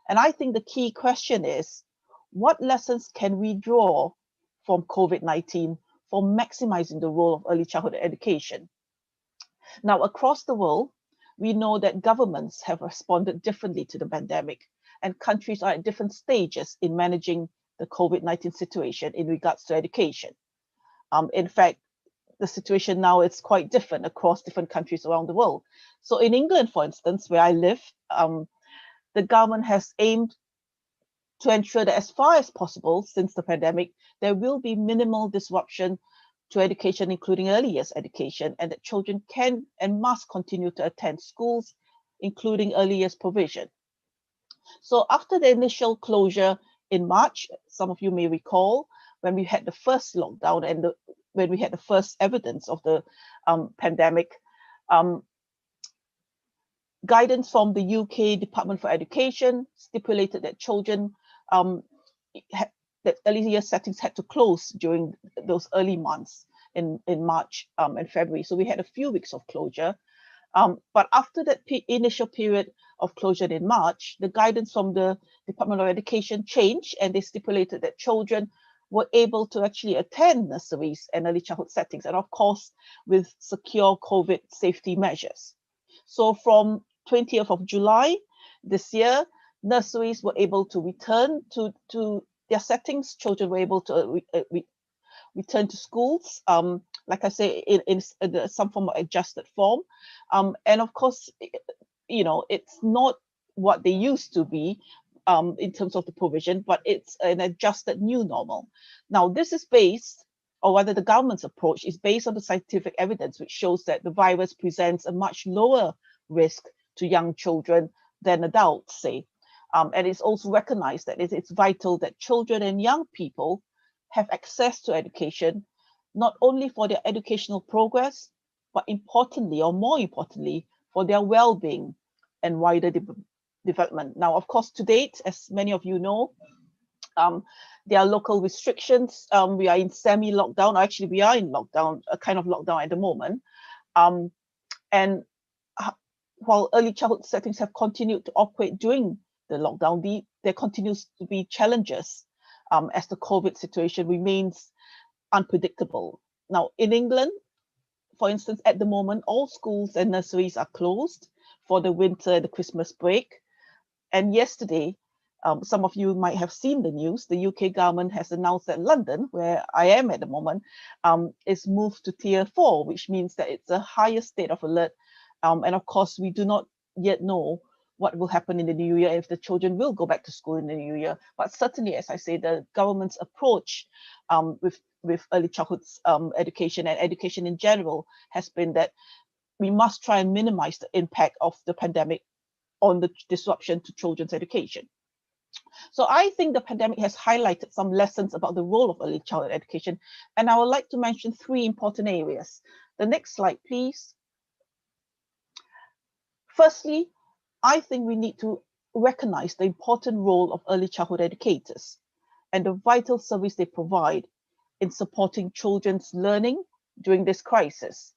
And I think the key question is, what lessons can we draw from COVID-19 for maximizing the role of early childhood education? Now, across the world, we know that governments have responded differently to the pandemic, and countries are at different stages in managing the COVID-19 situation in regards to education. In fact, the situation now is quite different across different countries around the world. So in England, for instance, where I live, the government has aimed to ensure that as far as possible since the pandemic, there will be minimal disruption to education, including early years education, and that children can and must continue to attend schools, including early years provision. So after the initial closure in March, some of you may recall, when we had the first lockdown and when we had the first evidence of the pandemic, guidance from the UK Department for Education stipulated that children, that early year settings had to close during those early months in March and February. So we had a few weeks of closure. But after that initial period of closure in March, the guidance from the Department of Education changed, and they stipulated that children were able to actually attend nurseries and early childhood settings, and of course, with secure COVID safety measures. So from 20th of July this year, nurseries were able to return to their settings. Children were able to return to schools, like I say, in some form of adjusted form. And of course, it's not what they used to be in terms of the provision, but it's an adjusted new normal. Now, this is based, or rather the government's approach is based on the scientific evidence, which shows that the virus presents a much lower risk to young children than adults, say. And it's also recognized that it's vital that children and young people have access to education, not only for their educational progress, but importantly, or more importantly, for their well-being and wider development. Now, of course, to date, as many of you know, there are local restrictions. We are in semi-lockdown. Actually, we are in lockdown, a kind of lockdown at the moment. And while early childhood settings have continued to operate during the lockdown, there continues to be challenges as the COVID situation remains unpredictable. Now, in England, for instance, at the moment, all schools and nurseries are closed for the winter and the Christmas break. And yesterday, some of you might have seen the news, the UK government has announced that London, where I am at the moment, is moved to Tier 4, which means that it's a higher state of alert. And of course, we do not yet know what will happen in the new year, if the children will go back to school in the new year. But certainly, as I say, the government's approach with early childhood education and education in general has been that we must try and minimize the impact of the pandemic on the disruption to children's education. So I think the pandemic has highlighted some lessons about the role of early childhood education, and I would like to mention 3 important areas. The next slide, please. Firstly, I think we need to recognize the important role of early childhood educators and the vital service they provide in supporting children's learning during this crisis.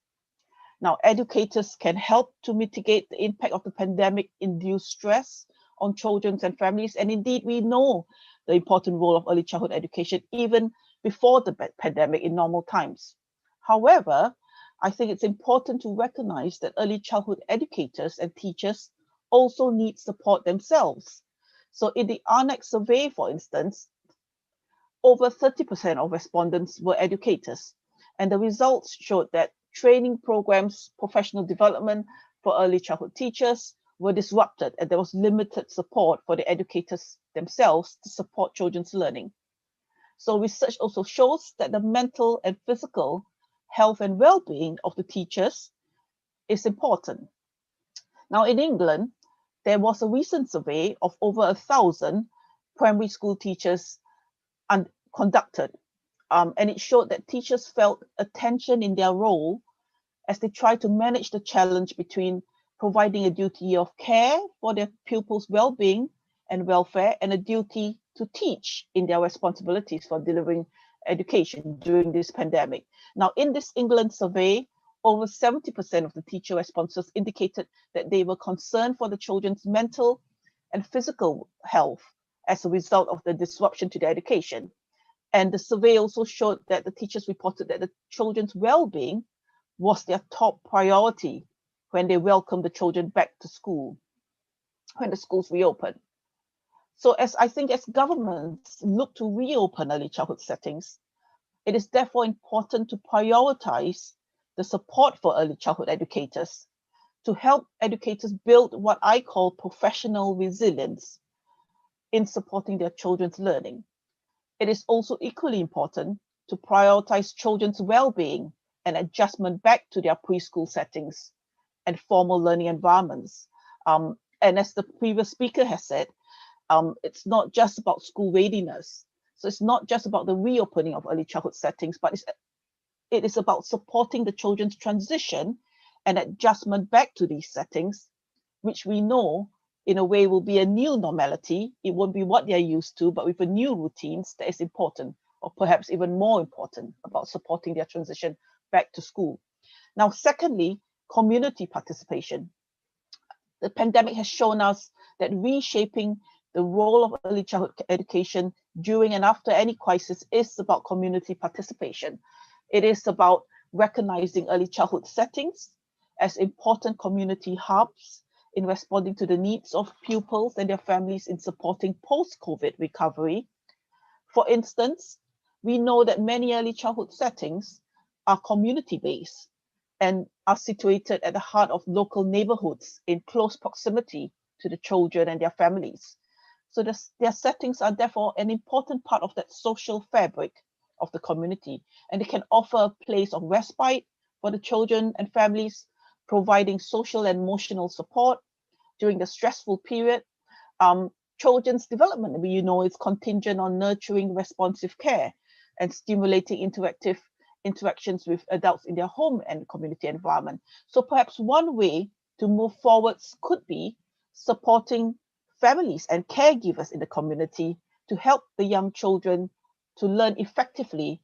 Now, educators can help to mitigate the impact of the pandemic-induced stress on children and families. And indeed, we know the important role of early childhood education even before the pandemic in normal times. However, I think it's important to recognize that early childhood educators and teachers also need support themselves. So in the ANEC survey, for instance, over 30% of respondents were educators. And the results showed that training programs, professional development for early childhood teachers were disrupted, and there was limited support for the educators themselves to support children's learning. So research also shows that the mental and physical health and well-being of the teachers is important. Now in England, there was a recent survey of over 1,000 primary school teachers conducted, and it showed that teachers felt a tension in their role as they try to manage the challenge between providing a duty of care for their pupils' well-being and welfare and a duty to teach in their responsibilities for delivering education during this pandemic. Now, in this England survey, over 70% of the teacher responses indicated that they were concerned for the children's mental and physical health as a result of the disruption to their education. And the survey also showed that the teachers reported that the children's well-being was their top priority when they welcomed the children back to school, when the schools reopened. So as governments look to reopen early childhood settings, it is therefore important to prioritize the support for early childhood educators to help educators build what I call professional resilience in supporting their children's learning. It is also equally important to prioritize children's well-being and adjustment back to their preschool settings and formal learning environments. And as the previous speaker has said, it's not just about school readiness. So it's not just about the reopening of early childhood settings, but it is about supporting the children's transition and adjustment back to these settings, which we know in a way will be a new normality. It won't be what they're used to, but with a new routines that is important, or perhaps even more important, about supporting their transition back to school. Now, secondly, community participation. The pandemic has shown us that reshaping the role of early childhood education during and after any crisis is about community participation. It is about recognizing early childhood settings as important community hubs in responding to the needs of pupils and their families in supporting post-COVID recovery. For instance, we know that many early childhood settings are community-based and are situated at the heart of local neighborhoods in close proximity to the children and their families. So their settings are therefore an important part of that social fabric of the community, and they can offer a place of respite for the children and families, providing social and emotional support during the stressful period. Children's development, we know, is contingent on nurturing responsive care and stimulating interactive interactions with adults in their home and community environment. So perhaps one way to move forwards could be supporting families and caregivers in the community to help the young children to learn effectively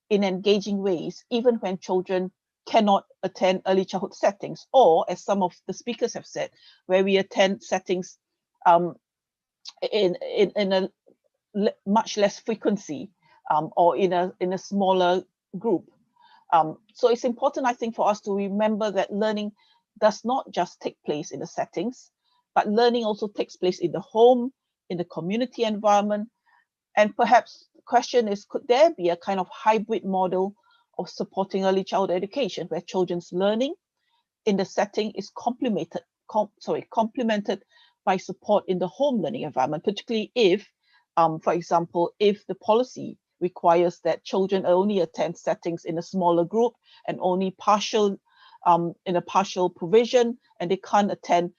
in engaging ways, even when children cannot attend early childhood settings, or as some of the speakers have said, where we attend settings in a much less frequency, or in a smaller group. So it's important, I think, for us to remember that learning does not just take place in the settings, but learning also takes place in the home, in the community environment. And perhaps the question is, could there be a kind of hybrid model of supporting early childhood education where children's learning in the setting is complemented by support in the home learning environment, particularly if, for example, if the policy requires that children only attend settings in a smaller group and only partial in a partial provision, and they can't attend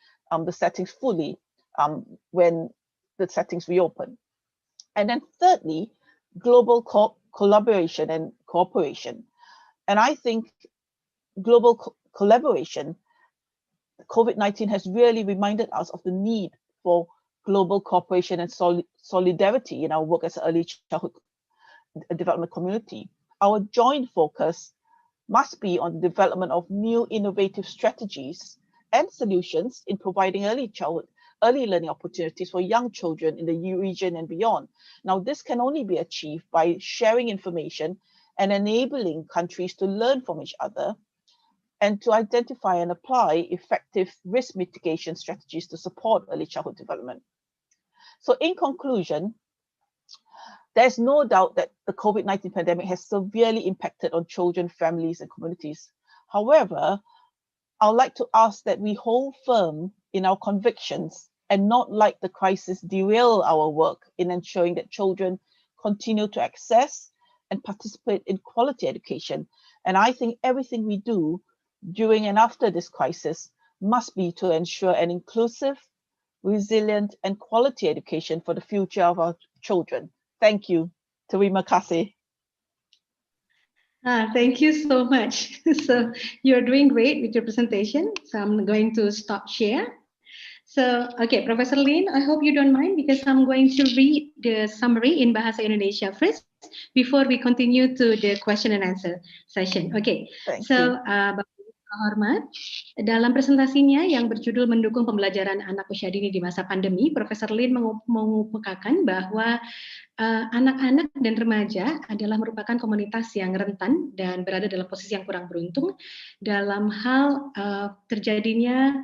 the settings fully when the settings reopen. And then thirdly, global collaboration and cooperation. And I think global collaboration, COVID-19 has really reminded us of the need for global cooperation and solidarity in our work as an early childhood development community. Our joint focus must be on the development of new innovative strategies and solutions in providing early learning opportunities for young children in the region and beyond. Now, this can only be achieved by sharing information and enabling countries to learn from each other and to identify and apply effective risk mitigation strategies to support early childhood development. So in conclusion, there's no doubt that the COVID-19 pandemic has severely impacted on children, families, and communities. However, I'd like to ask that we hold firm in our convictions and not let the crisis derail our work in ensuring that children continue to access and participate in quality education. And I think everything we do during and after this crisis must be to ensure an inclusive, resilient, and quality education for the future of our children. Thank you. Terima kasih. Thank you so much. So you're doing great with your presentation. So I'm going to stop share. So, okay, Professor Lin, I hope you don't mind because I'm going to read the summary in Bahasa Indonesia first before we continue to the question and answer session. Okay, so Bapak Hormat, dalam presentasinya yang berjudul mendukung pembelajaran anak usia dini di masa pandemi, Profesor Lin mengemukakan bahwa anak-anak dan remaja adalah merupakan komunitas yang rentan dan berada dalam posisi yang kurang beruntung dalam hal terjadinya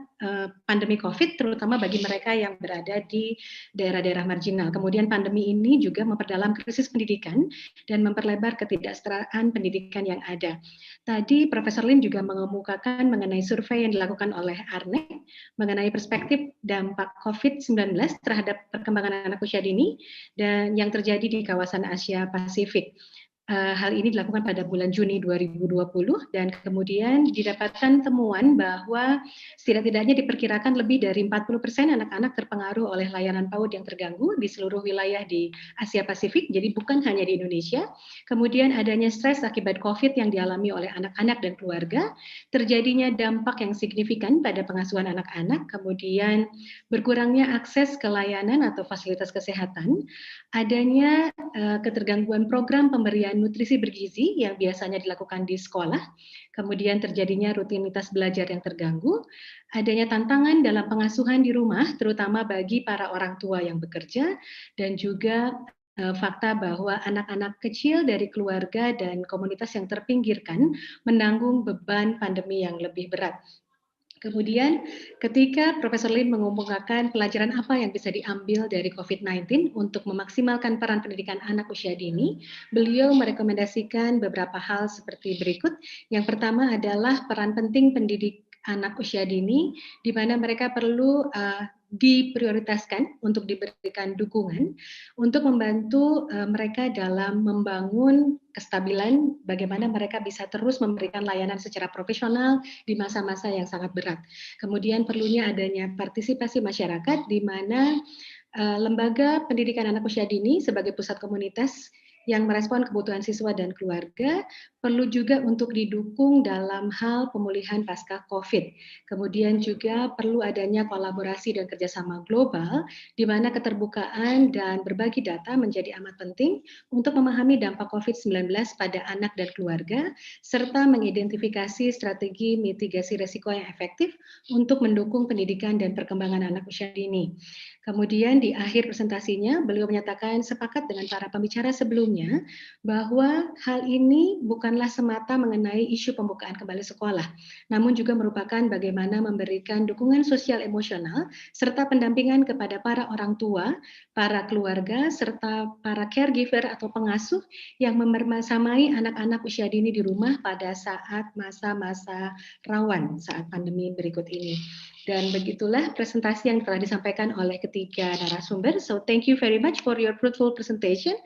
pandemi COVID, terutama bagi mereka yang berada di daerah-daerah marginal. Kemudian pandemi ini juga memperdalam krisis pendidikan dan memperlebar ketidaksetaraan pendidikan yang ada. Tadi Profesor Lin juga mengemukakan mengenai survei yang dilakukan oleh ARNEG mengenai perspektif dampak COVID-19 terhadap perkembangan anak usia dini dan yang terjadi di kawasan Asia Pasifik. Hal ini dilakukan pada bulan Juni 2020 dan kemudian didapatkan temuan bahwa setidak-tidaknya diperkirakan lebih dari 40% anak-anak terpengaruh oleh layanan PAUD yang terganggu di seluruh wilayah di Asia Pasifik, jadi bukan hanya di Indonesia. Kemudian adanya stres akibat COVID yang dialami oleh anak-anak dan keluarga, terjadinya dampak yang signifikan pada pengasuhan anak-anak, kemudian berkurangnya akses ke layanan atau fasilitas kesehatan, adanya ketergangguan program pemberian nutrisi bergizi yang biasanya dilakukan di sekolah, kemudian terjadinya rutinitas belajar yang terganggu, adanya tantangan dalam pengasuhan di rumah, terutama bagi para orang tua yang bekerja, dan juga fakta bahwa anak-anak kecil dari keluarga dan komunitas yang terpinggirkan menanggung beban pandemi yang lebih berat. Kemudian ketika Profesor Lin mengemukakan pelajaran apa yang bisa diambil dari COVID-19 untuk memaksimalkan peran pendidikan anak usia dini, beliau merekomendasikan beberapa hal seperti berikut. Yang pertama adalah peran penting pendidik anak usia dini, di mana mereka perlu diprioritaskan untuk diberikan dukungan untuk membantu mereka dalam membangun kestabilan bagaimana mereka bisa terus memberikan layanan secara profesional di masa-masa yang sangat berat. Kemudian perlunya adanya partisipasi masyarakat di mana lembaga pendidikan anak usia dini sebagai pusat komunitas yang merespon kebutuhan siswa dan keluarga, perlu juga untuk didukung dalam hal pemulihan pasca COVID. Kemudian juga perlu adanya kolaborasi dan kerjasama global, di mana keterbukaan dan berbagi data menjadi amat penting untuk memahami dampak COVID-19 pada anak dan keluarga, serta mengidentifikasi strategi mitigasi risiko yang efektif untuk mendukung pendidikan dan perkembangan anak usia dini. Kemudian di akhir presentasinya, beliau menyatakan sepakat dengan para pembicara sebelumnya bahwa hal ini bukanlah semata mengenai isu pembukaan kembali sekolah, namun juga merupakan bagaimana memberikan dukungan sosial emosional serta pendampingan kepada para orang tua, para keluarga, serta para caregiver atau pengasuh yang membersamai anak-anak usia dini di rumah pada saat masa-masa rawan saat pandemi berikut ini. Dan begitulah presentasi yang telah disampaikan oleh ketiga narasumber. So thank you very much for your fruitful presentation,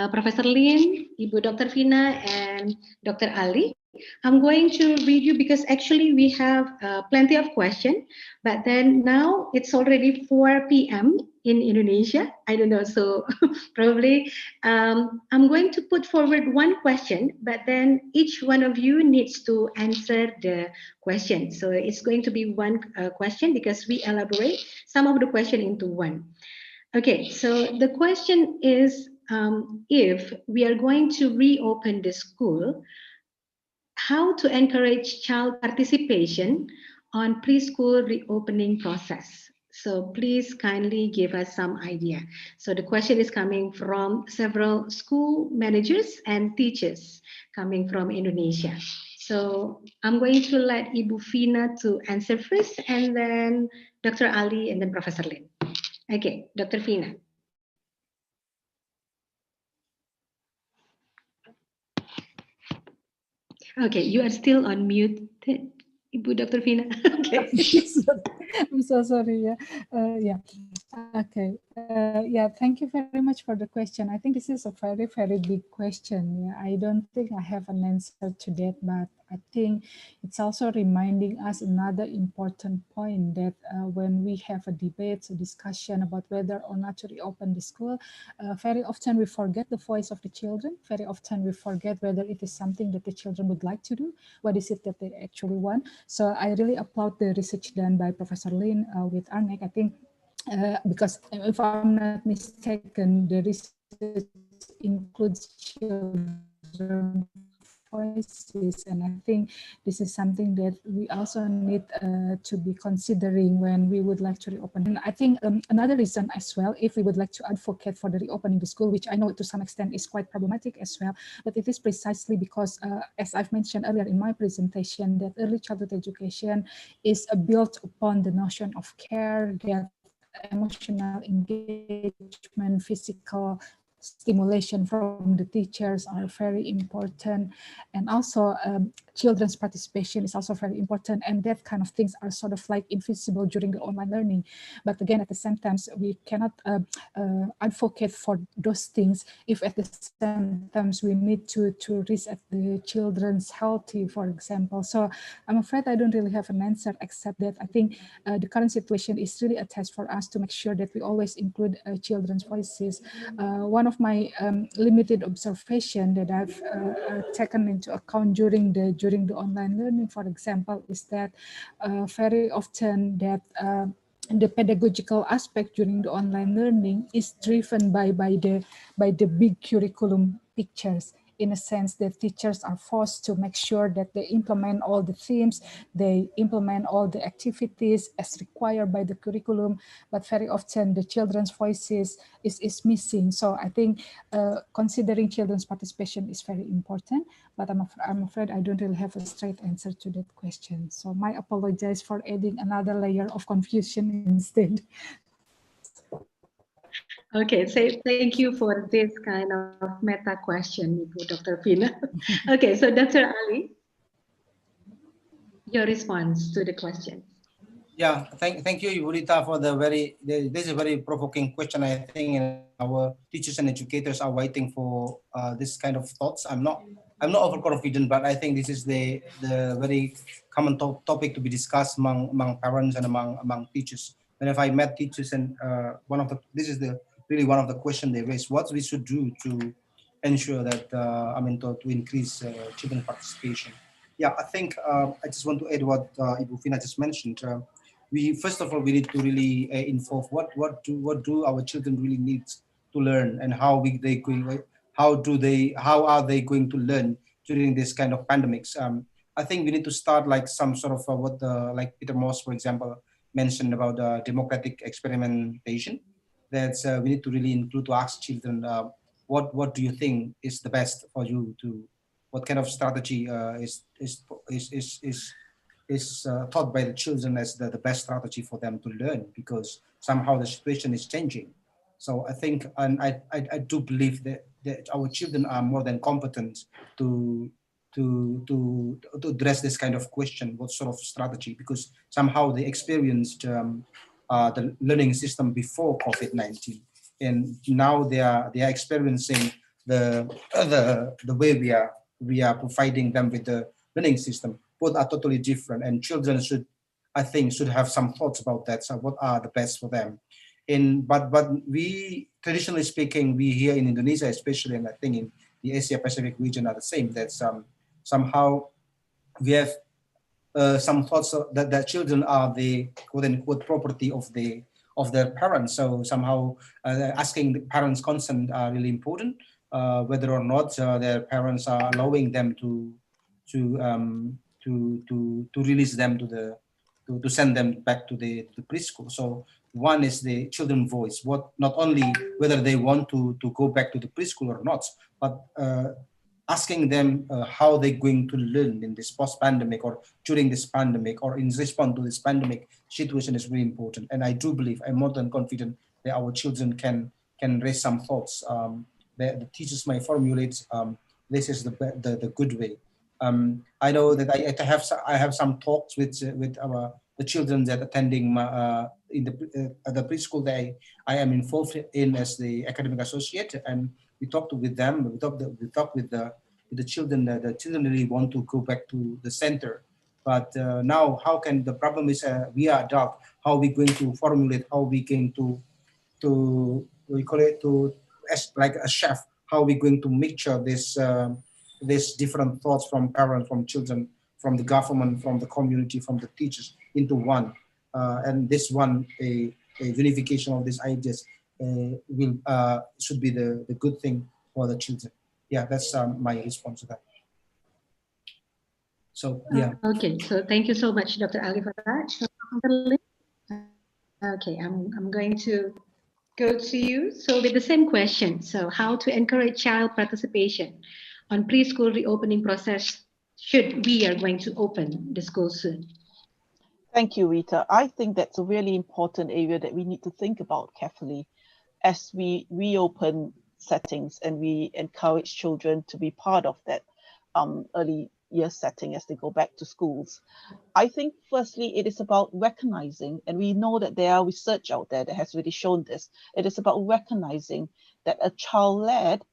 Professor Lin, Ibu Dr. Vina, and Dr. Ali. I'm going to read you because actually we have plenty of questions, but then now it's already 4 p.m. in Indonesia. I don't know, so probably I'm going to put forward one question, but then each one of you needs to answer the question. So it's going to be one question because we elaborate some of the question into one. Okay, so the question is, if we are going to reopen the school, how to encourage child participation on preschool reopening process. So please kindly give us some idea. So the question is coming from several school managers and teachers coming from Indonesia. So I'm going to let Ibu Vina to answer first, and then Dr. Ali, and then Professor Lin. Okay, Dr. Vina. Okay, you are still on mute, Ibu Dr. Vina. Okay. I'm so sorry. Yeah. Okay. Yeah. Thank you very much for the question. I think this is a very, very big question. Yeah. I don't think I have an answer to that, but I think it's also reminding us another important point that when we have a debate, a discussion about whether or not to reopen the school, very often we forget the voice of the children. Very often we forget whether it is something that the children would like to do. What is it that they actually want? So I really applaud the research done by Professor Lin with ARNEC. I think because if I'm not mistaken, the research includes children voices, and I think this is something that we also need to be considering when we would like to reopen. And I think another reason as well, if we would like to advocate for the reopening the school, which I know to some extent is quite problematic as well, but it is precisely because, as I've mentioned earlier in my presentation, that early childhood education is built upon the notion of care, that emotional engagement, physical stimulation from the teachers are very important, and also children's participation is also very important, and that kind of things are sort of like invisible during the online learning. But again, at the same time, we cannot advocate for those things if at the same time we need to reset the children's healthy, for example. So I'm afraid I don't really have an answer, except that I think the current situation is really a test for us to make sure that we always include children's voices. One of my limited observation that I've taken into account during the online learning, for example, is that very often that the pedagogical aspect during the online learning is driven by the big curriculum pictures, in a sense that teachers are forced to make sure that they implement all the themes, they implement all the activities as required by the curriculum, but very often the children's voices is missing. So I think considering children's participation is very important, but I'm afraid I don't really have a straight answer to that question. So I apologize for adding another layer of confusion instead. Okay, so thank you for this kind of meta question, Ibu Dr. Vina. Okay, so Dr. Ali, your response to the question. Yeah, thank you, Ibu Rita, for this is a very provoking question. I think our teachers and educators are waiting for this kind of thoughts. I'm not overconfident, but I think this is the very common topic to be discussed among parents and among teachers. And if I met teachers, and this is really one of the questions they raised: what we should do ensure that to increase children participation. Yeah, I think I just want to add what Ibu Fina just mentioned. We first of all we need to really involve what do our children really need to learn, and how are they going to learn during this kind of pandemics. I think we need to start like some sort of like Peter Moss, for example, mentioned about democratic experimentation. That's we need to really include to ask children what do you think is the best for you to, what kind of strategy is taught by the children as the best strategy for them to learn, because somehow the situation is changing. So I think, and I do believe that our children are more than competent to address this kind of question, what sort of strategy, because somehow they experienced the learning system before COVID-19, and now they are experiencing the way we are providing them with the learning system. Both are totally different, and children should, I think, should have some thoughts about that. So what are the best for them? But we, traditionally speaking, we here in Indonesia, especially, and I think in the Asia Pacific region, are the same. That somehow we have some thoughts that children are the quote unquote property of their parents. So somehow asking the parents' consent are really important, whether or not their parents are allowing them to release them to send them back to the preschool. So one is the children's voice, not only whether they want to go back to the preschool or not, but asking them how they're going to learn in this post-pandemic or during this pandemic or in response to this pandemic situation is really important. And I do believe, I'm more than confident that our children can raise some thoughts. The teachers might formulate, this is the good way. I know that I have some talks with the children that attending in the preschool that I am involved in as the academic associate, and we talked with them. We talked with the children. The children really want to go back to the center, but now how can the problem is we are adult. How are we going to formulate? How are we going to we call it to as like a chef? How are we going to mixture this different thoughts from parents, from children, from the government, from the community, from the teachers into one, and this one a unification of these ideas should be the good thing for the children. Yeah, that's my response to that. So yeah. Okay, so thank you so much, Dr. Ali, for that. So, okay, I'm going to go to you. So with the same question, so how to encourage child participation on preschool reopening process should we are going to open the school soon? Thank you, Rita. I think that's a really important area that we need to think about carefully as we reopen settings and we encourage children to be part of that early year setting as they go back to schools. I think firstly, it is about recognizing, and we know that there are research out there that has really shown this, it is about recognizing that a child-led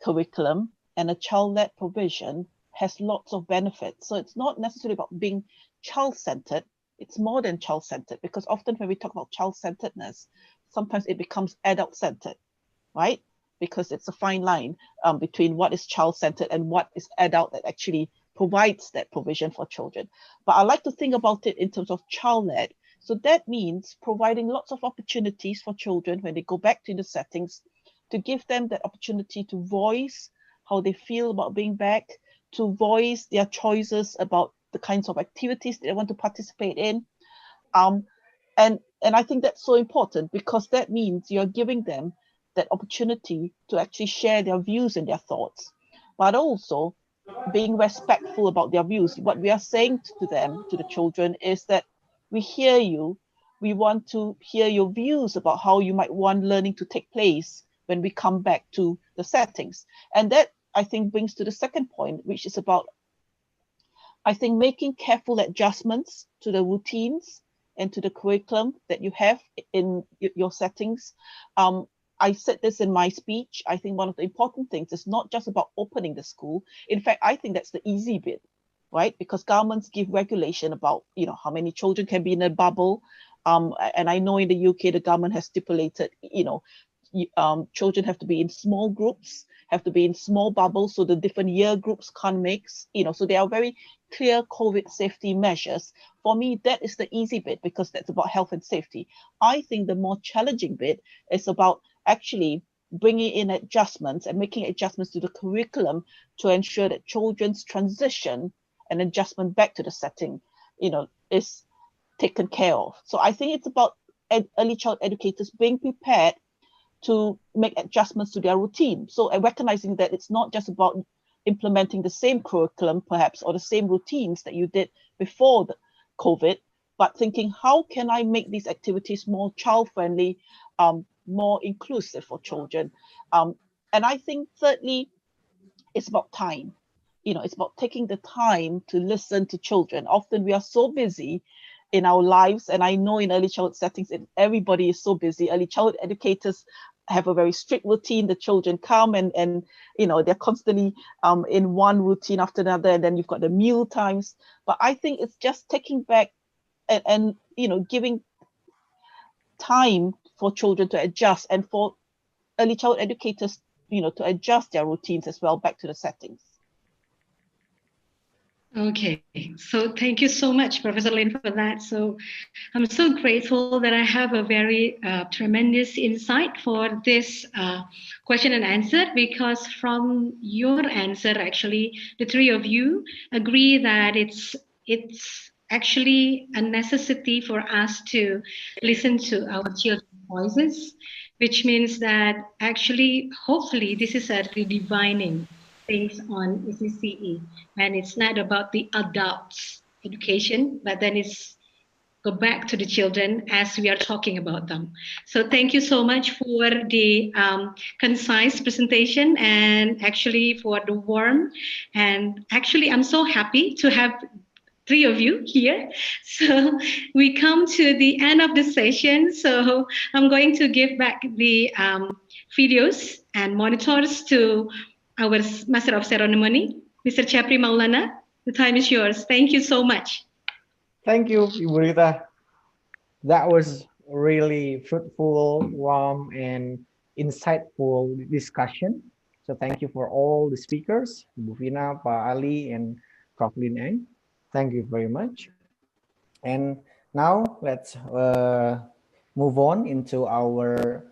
curriculum and a child-led provision has lots of benefits. So it's not necessarily about being child-centered, it's more than child-centered, because often when we talk about child-centeredness, sometimes it becomes adult-centered, right? Because it's a fine line between what is child-centered and what is adult that actually provides that provision for children. But I like to think about it in terms of child-led. So that means providing lots of opportunities for children when they go back to the settings to give them that opportunity to voice how they feel about being back, to voice their choices about the kinds of activities they want to participate in. And I think that's so important, because that means you're giving them that opportunity to actually share their views and their thoughts, but also being respectful about their views. What we are saying to them, to the children, is that we hear you. We want to hear your views about how you might want learning to take place when we come back to the settings. And that, I think, brings to the second point, which is about, I think, making careful adjustments to the routines and to the curriculum that you have in your settings. I said this in my speech. I think one of the important things is not just about opening the school. In fact, I think that's the easy bit, right? Because governments give regulation about, how many children can be in a bubble. And I know in the UK, the government has stipulated, children have to be in small groups, have to be in small bubbles, so the different year groups can't mix, so there are very clear COVID safety measures. For me, that is the easy bit because that's about health and safety. I think the more challenging bit is about actually bringing in adjustments and making adjustments to the curriculum to ensure that children's transition and adjustment back to the setting, is taken care of. So I think it's about early child educators being prepared to make adjustments to their routine. So recognizing that it's not just about implementing the same curriculum, perhaps, or the same routines that you did before the COVID, but thinking, how can I make these activities more child-friendly, more inclusive for children? And I think thirdly, it's about time. It's about taking the time to listen to children. Often we are so busy in our lives, and I know in early childhood settings, everybody is so busy. Early childhood educators have a very strict routine. The children come and they're constantly in one routine after another, and then you've got the meal times. But I think it's just taking back and giving time for children to adjust, and for early childhood educators to adjust their routines as well back to the settings. Okay, so thank you so much, Professor Lin, for that. So I'm so grateful that I have a very tremendous insight for this question and answer, because from your answer, actually, the three of you agree that it's actually a necessity for us to listen to our children's voices, which means that actually, hopefully, this is a redefining based on ECCE, and it's not about the adults' education, but then it's go back to the children as we are talking about them. So thank you so much for the concise presentation, and actually for the warm, and actually I'm so happy to have three of you here. So we come to the end of the session. So I'm going to give back the videos and monitors to our Master of Ceremony, Mr. Chapri Maulana. The time is yours. Thank you so much. Thank you, Ibu Rita. That was really fruitful, warm, and insightful discussion. So thank you for all the speakers, Ibu Vina, Pak Ali, and Prof. Lin Eng. Thank you very much. And now let's move on into our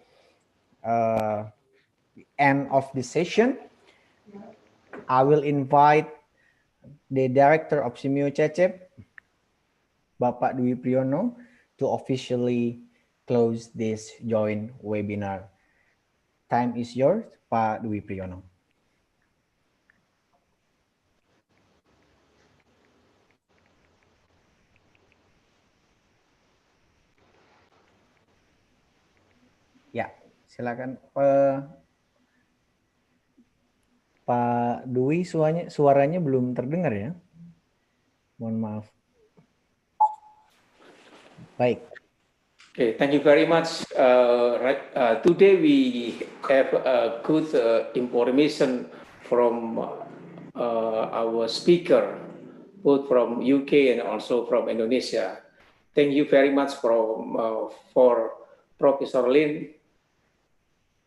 end of the session. I will invite the Director of SEMUANYA CECEP, Bapak Dwi Priyono, to officially close this joint webinar. Time is yours, Pak Dwi Priyono. Ya, silakan Pak Dwi, suaranya belum terdengar ya. Mohon maaf. Baik. Okay, thank you very much. Today we have good information from our speaker, both from UK and also from Indonesia. Thank you very much for Professor Lin.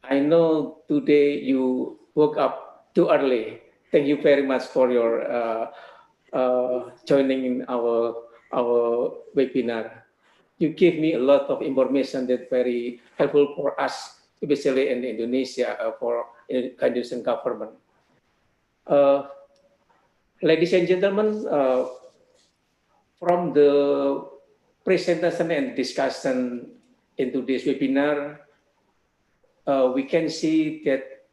I know today you woke up too early. Thank you very much for your joining in our webinar. You gave me a lot of information that very helpful for us, especially in Indonesia, for Indonesian government. Ladies and gentlemen, from the presentation and discussion in today's webinar, we can see that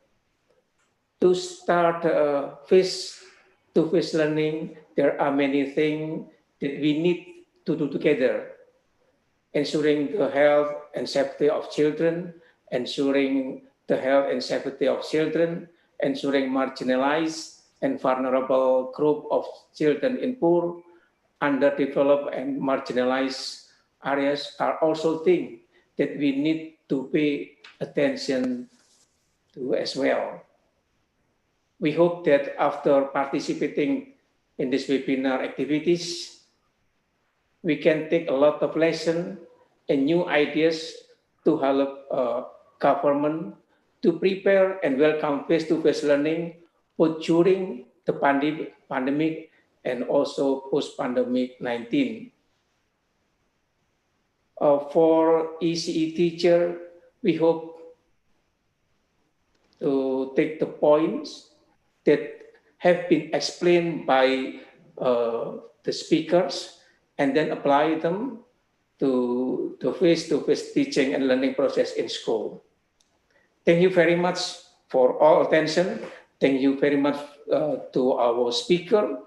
to start face-to-face learning, there are many things that we need to do together. Ensuring the health and safety of children, ensuring the health and safety of children, ensuring marginalized and vulnerable group of children in poor, underdeveloped and marginalized areas are also things that we need to pay attention to as well. We hope that after participating in this webinar activities, we can take a lot of lessons and new ideas to help government to prepare and welcome face-to-face learning both during the pandemic and also post-pandemic 19. For ECE teacher, we hope to take the points that have been explained by the speakers and then apply them to the face-to-face teaching and learning process in school. Thank you very much for all attention. Thank you very much to our speaker.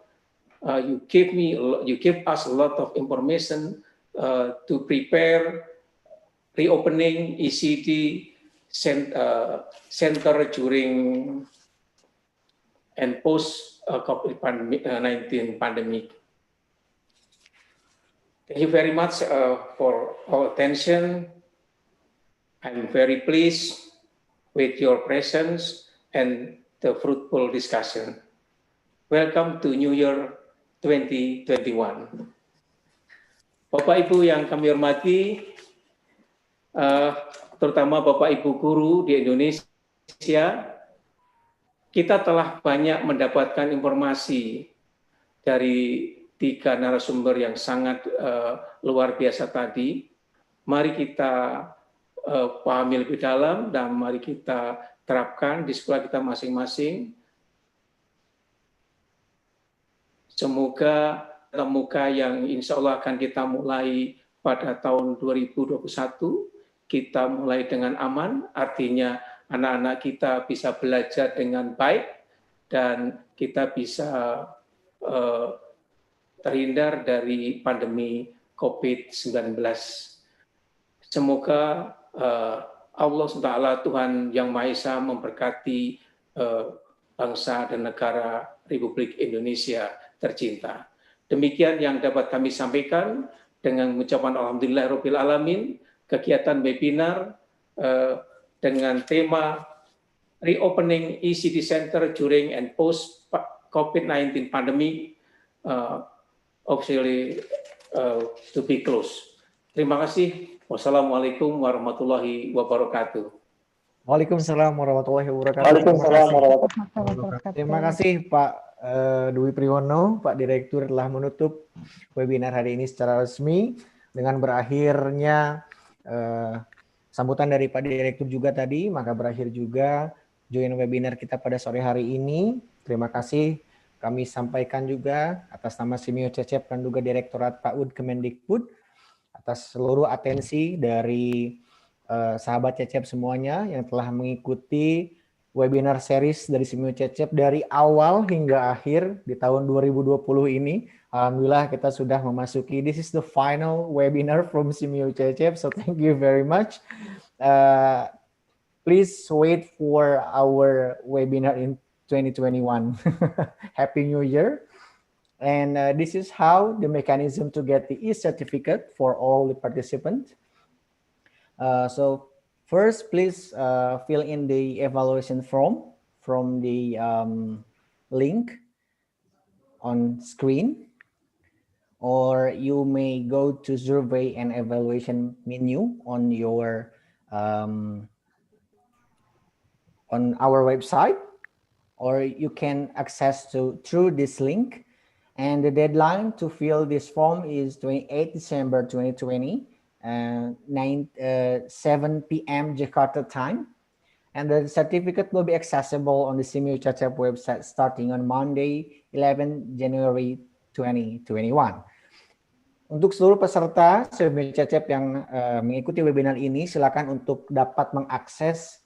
You gave us a lot of information to prepare reopening ECD center during and post COVID-19 pandemic. Thank you very much for all attention. I'm very pleased with your presence and the fruitful discussion. Welcome to New Year 2021. Bapak Ibu yang kami hormati, terutama Bapak Ibu guru di Indonesia, kita telah banyak mendapatkan informasi dari 3 narasumber yang sangat luar biasa tadi. Mari kita pahami lebih dalam dan mari kita terapkan di sekolah kita masing-masing. Semoga tatap muka yang insya Allah akan kita mulai pada tahun 2021, kita mulai dengan aman, artinya anak-anak kita bisa belajar dengan baik dan kita bisa terhindar dari pandemi COVID-19. Semoga Allah SWT, Tuhan Yang Maha Esa, memberkati bangsa dan negara Republik Indonesia tercinta. Demikian yang dapat kami sampaikan dengan mengucapkan Alhamdulillahirabbil alamin. Kegiatan webinar dengan tema Reopening ECD Center during and post COVID-19 pandemic officially to be closed. Terima kasih. Wassalamualaikum warahmatullahi wabarakatuh. Waalaikumsalam warahmatullahi wabarakatuh. Waalaikumsalam warahmatullahi wabarakatuh. Terima kasih Pak Dwi Priwono, Pak Direktur, telah menutup webinar hari ini secara resmi dengan berakhirnya sambutan dari Pak Direktur juga tadi, maka berakhir juga join webinar kita pada sore hari ini. Terima kasih kami sampaikan juga atas nama Simio Cecep dan juga Direktorat PAUD Kemendikbud atas seluruh atensi dari sahabat Cecep semuanya yang telah mengikuti webinar series dari Simio Cecep dari awal hingga akhir di tahun 2020 ini. Alhamdulillah kita sudah memasuki, this is the final webinar from Simio Cecep, so thank you very much. Please wait for our webinar in 2021. Happy New Year. And this is how the mechanism to get the e-certificate for all the participants. So first, please fill in the evaluation form from the link on screen, or you may go to survey and evaluation menu on your on our website, or you can access through this link. And the deadline to fill this form is 28 December 2020. 7 p.m. Jakarta time, and the certificate will be accessible on the Simio Cecep website starting on Monday 11 January 2021. Untuk seluruh peserta Simio Cecep yang mengikuti webinar ini, silakan untuk dapat mengakses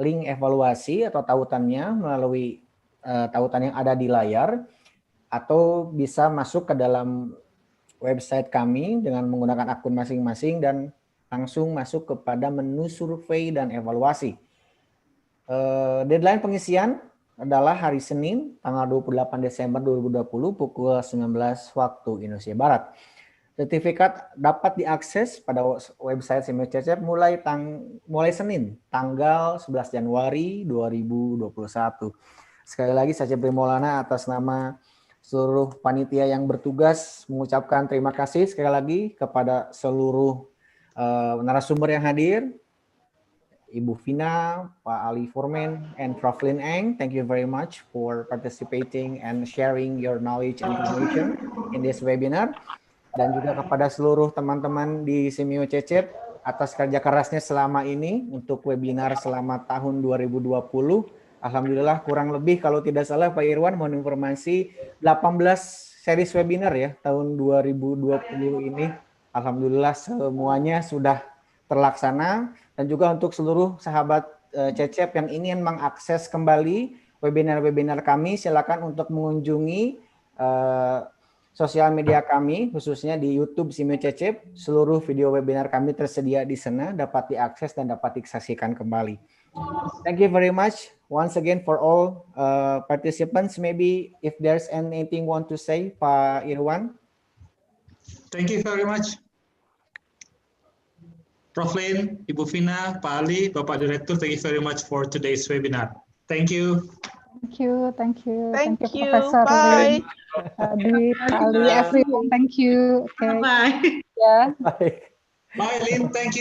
link evaluasi atau tautannya melalui tautan yang ada di layar, atau bisa masuk ke dalam website kami dengan menggunakan akun masing-masing dan langsung masuk kepada menu survei dan evaluasi. Deadline pengisian adalah hari Senin, tanggal 28 Desember 2020 pukul 19 waktu Indonesia Barat. Sertifikat dapat diakses pada website Simio Cecep mulai Senin, tanggal 11 Januari 2021. Sekali lagi saya Cebri Maulana atas nama seluruh panitia yang bertugas mengucapkan terima kasih sekali lagi kepada seluruh narasumber yang hadir, Ibu Vina, Pak Ali Forman, and Prof. Lin Eng. Thank you very much for participating and sharing your knowledge and information in this webinar. Dan juga kepada seluruh teman-teman di Semio Cecep atas kerja kerasnya selama ini untuk webinar selama tahun 2020. Alhamdulillah kurang lebih kalau tidak salah Pak Irwan mohon informasi 18 series webinar ya tahun 2020 ini. Alhamdulillah semuanya sudah terlaksana. Dan juga untuk seluruh sahabat Cecep yang ingin mengakses kembali webinar-webinar kami, silakan untuk mengunjungi sosial media kami, khususnya di YouTube Semio Cecep. Seluruh video webinar kami tersedia di sana, dapat diakses dan dapat disaksikan kembali. Thank you very much once again for all participants. Maybe if there's anything want to say, Pak Irwan. Thank you very much. Prof. Lin, Ibu Vina, Pak Ali, Bapak Direktur, thank you very much for today's webinar. Thank you. Thank you, thank you. Thank you. Professor Bye. Lin, Adi, Ali, everyone. Thank you. Okay. Bye. Yeah. Baik. Bye, Lin. Thank you.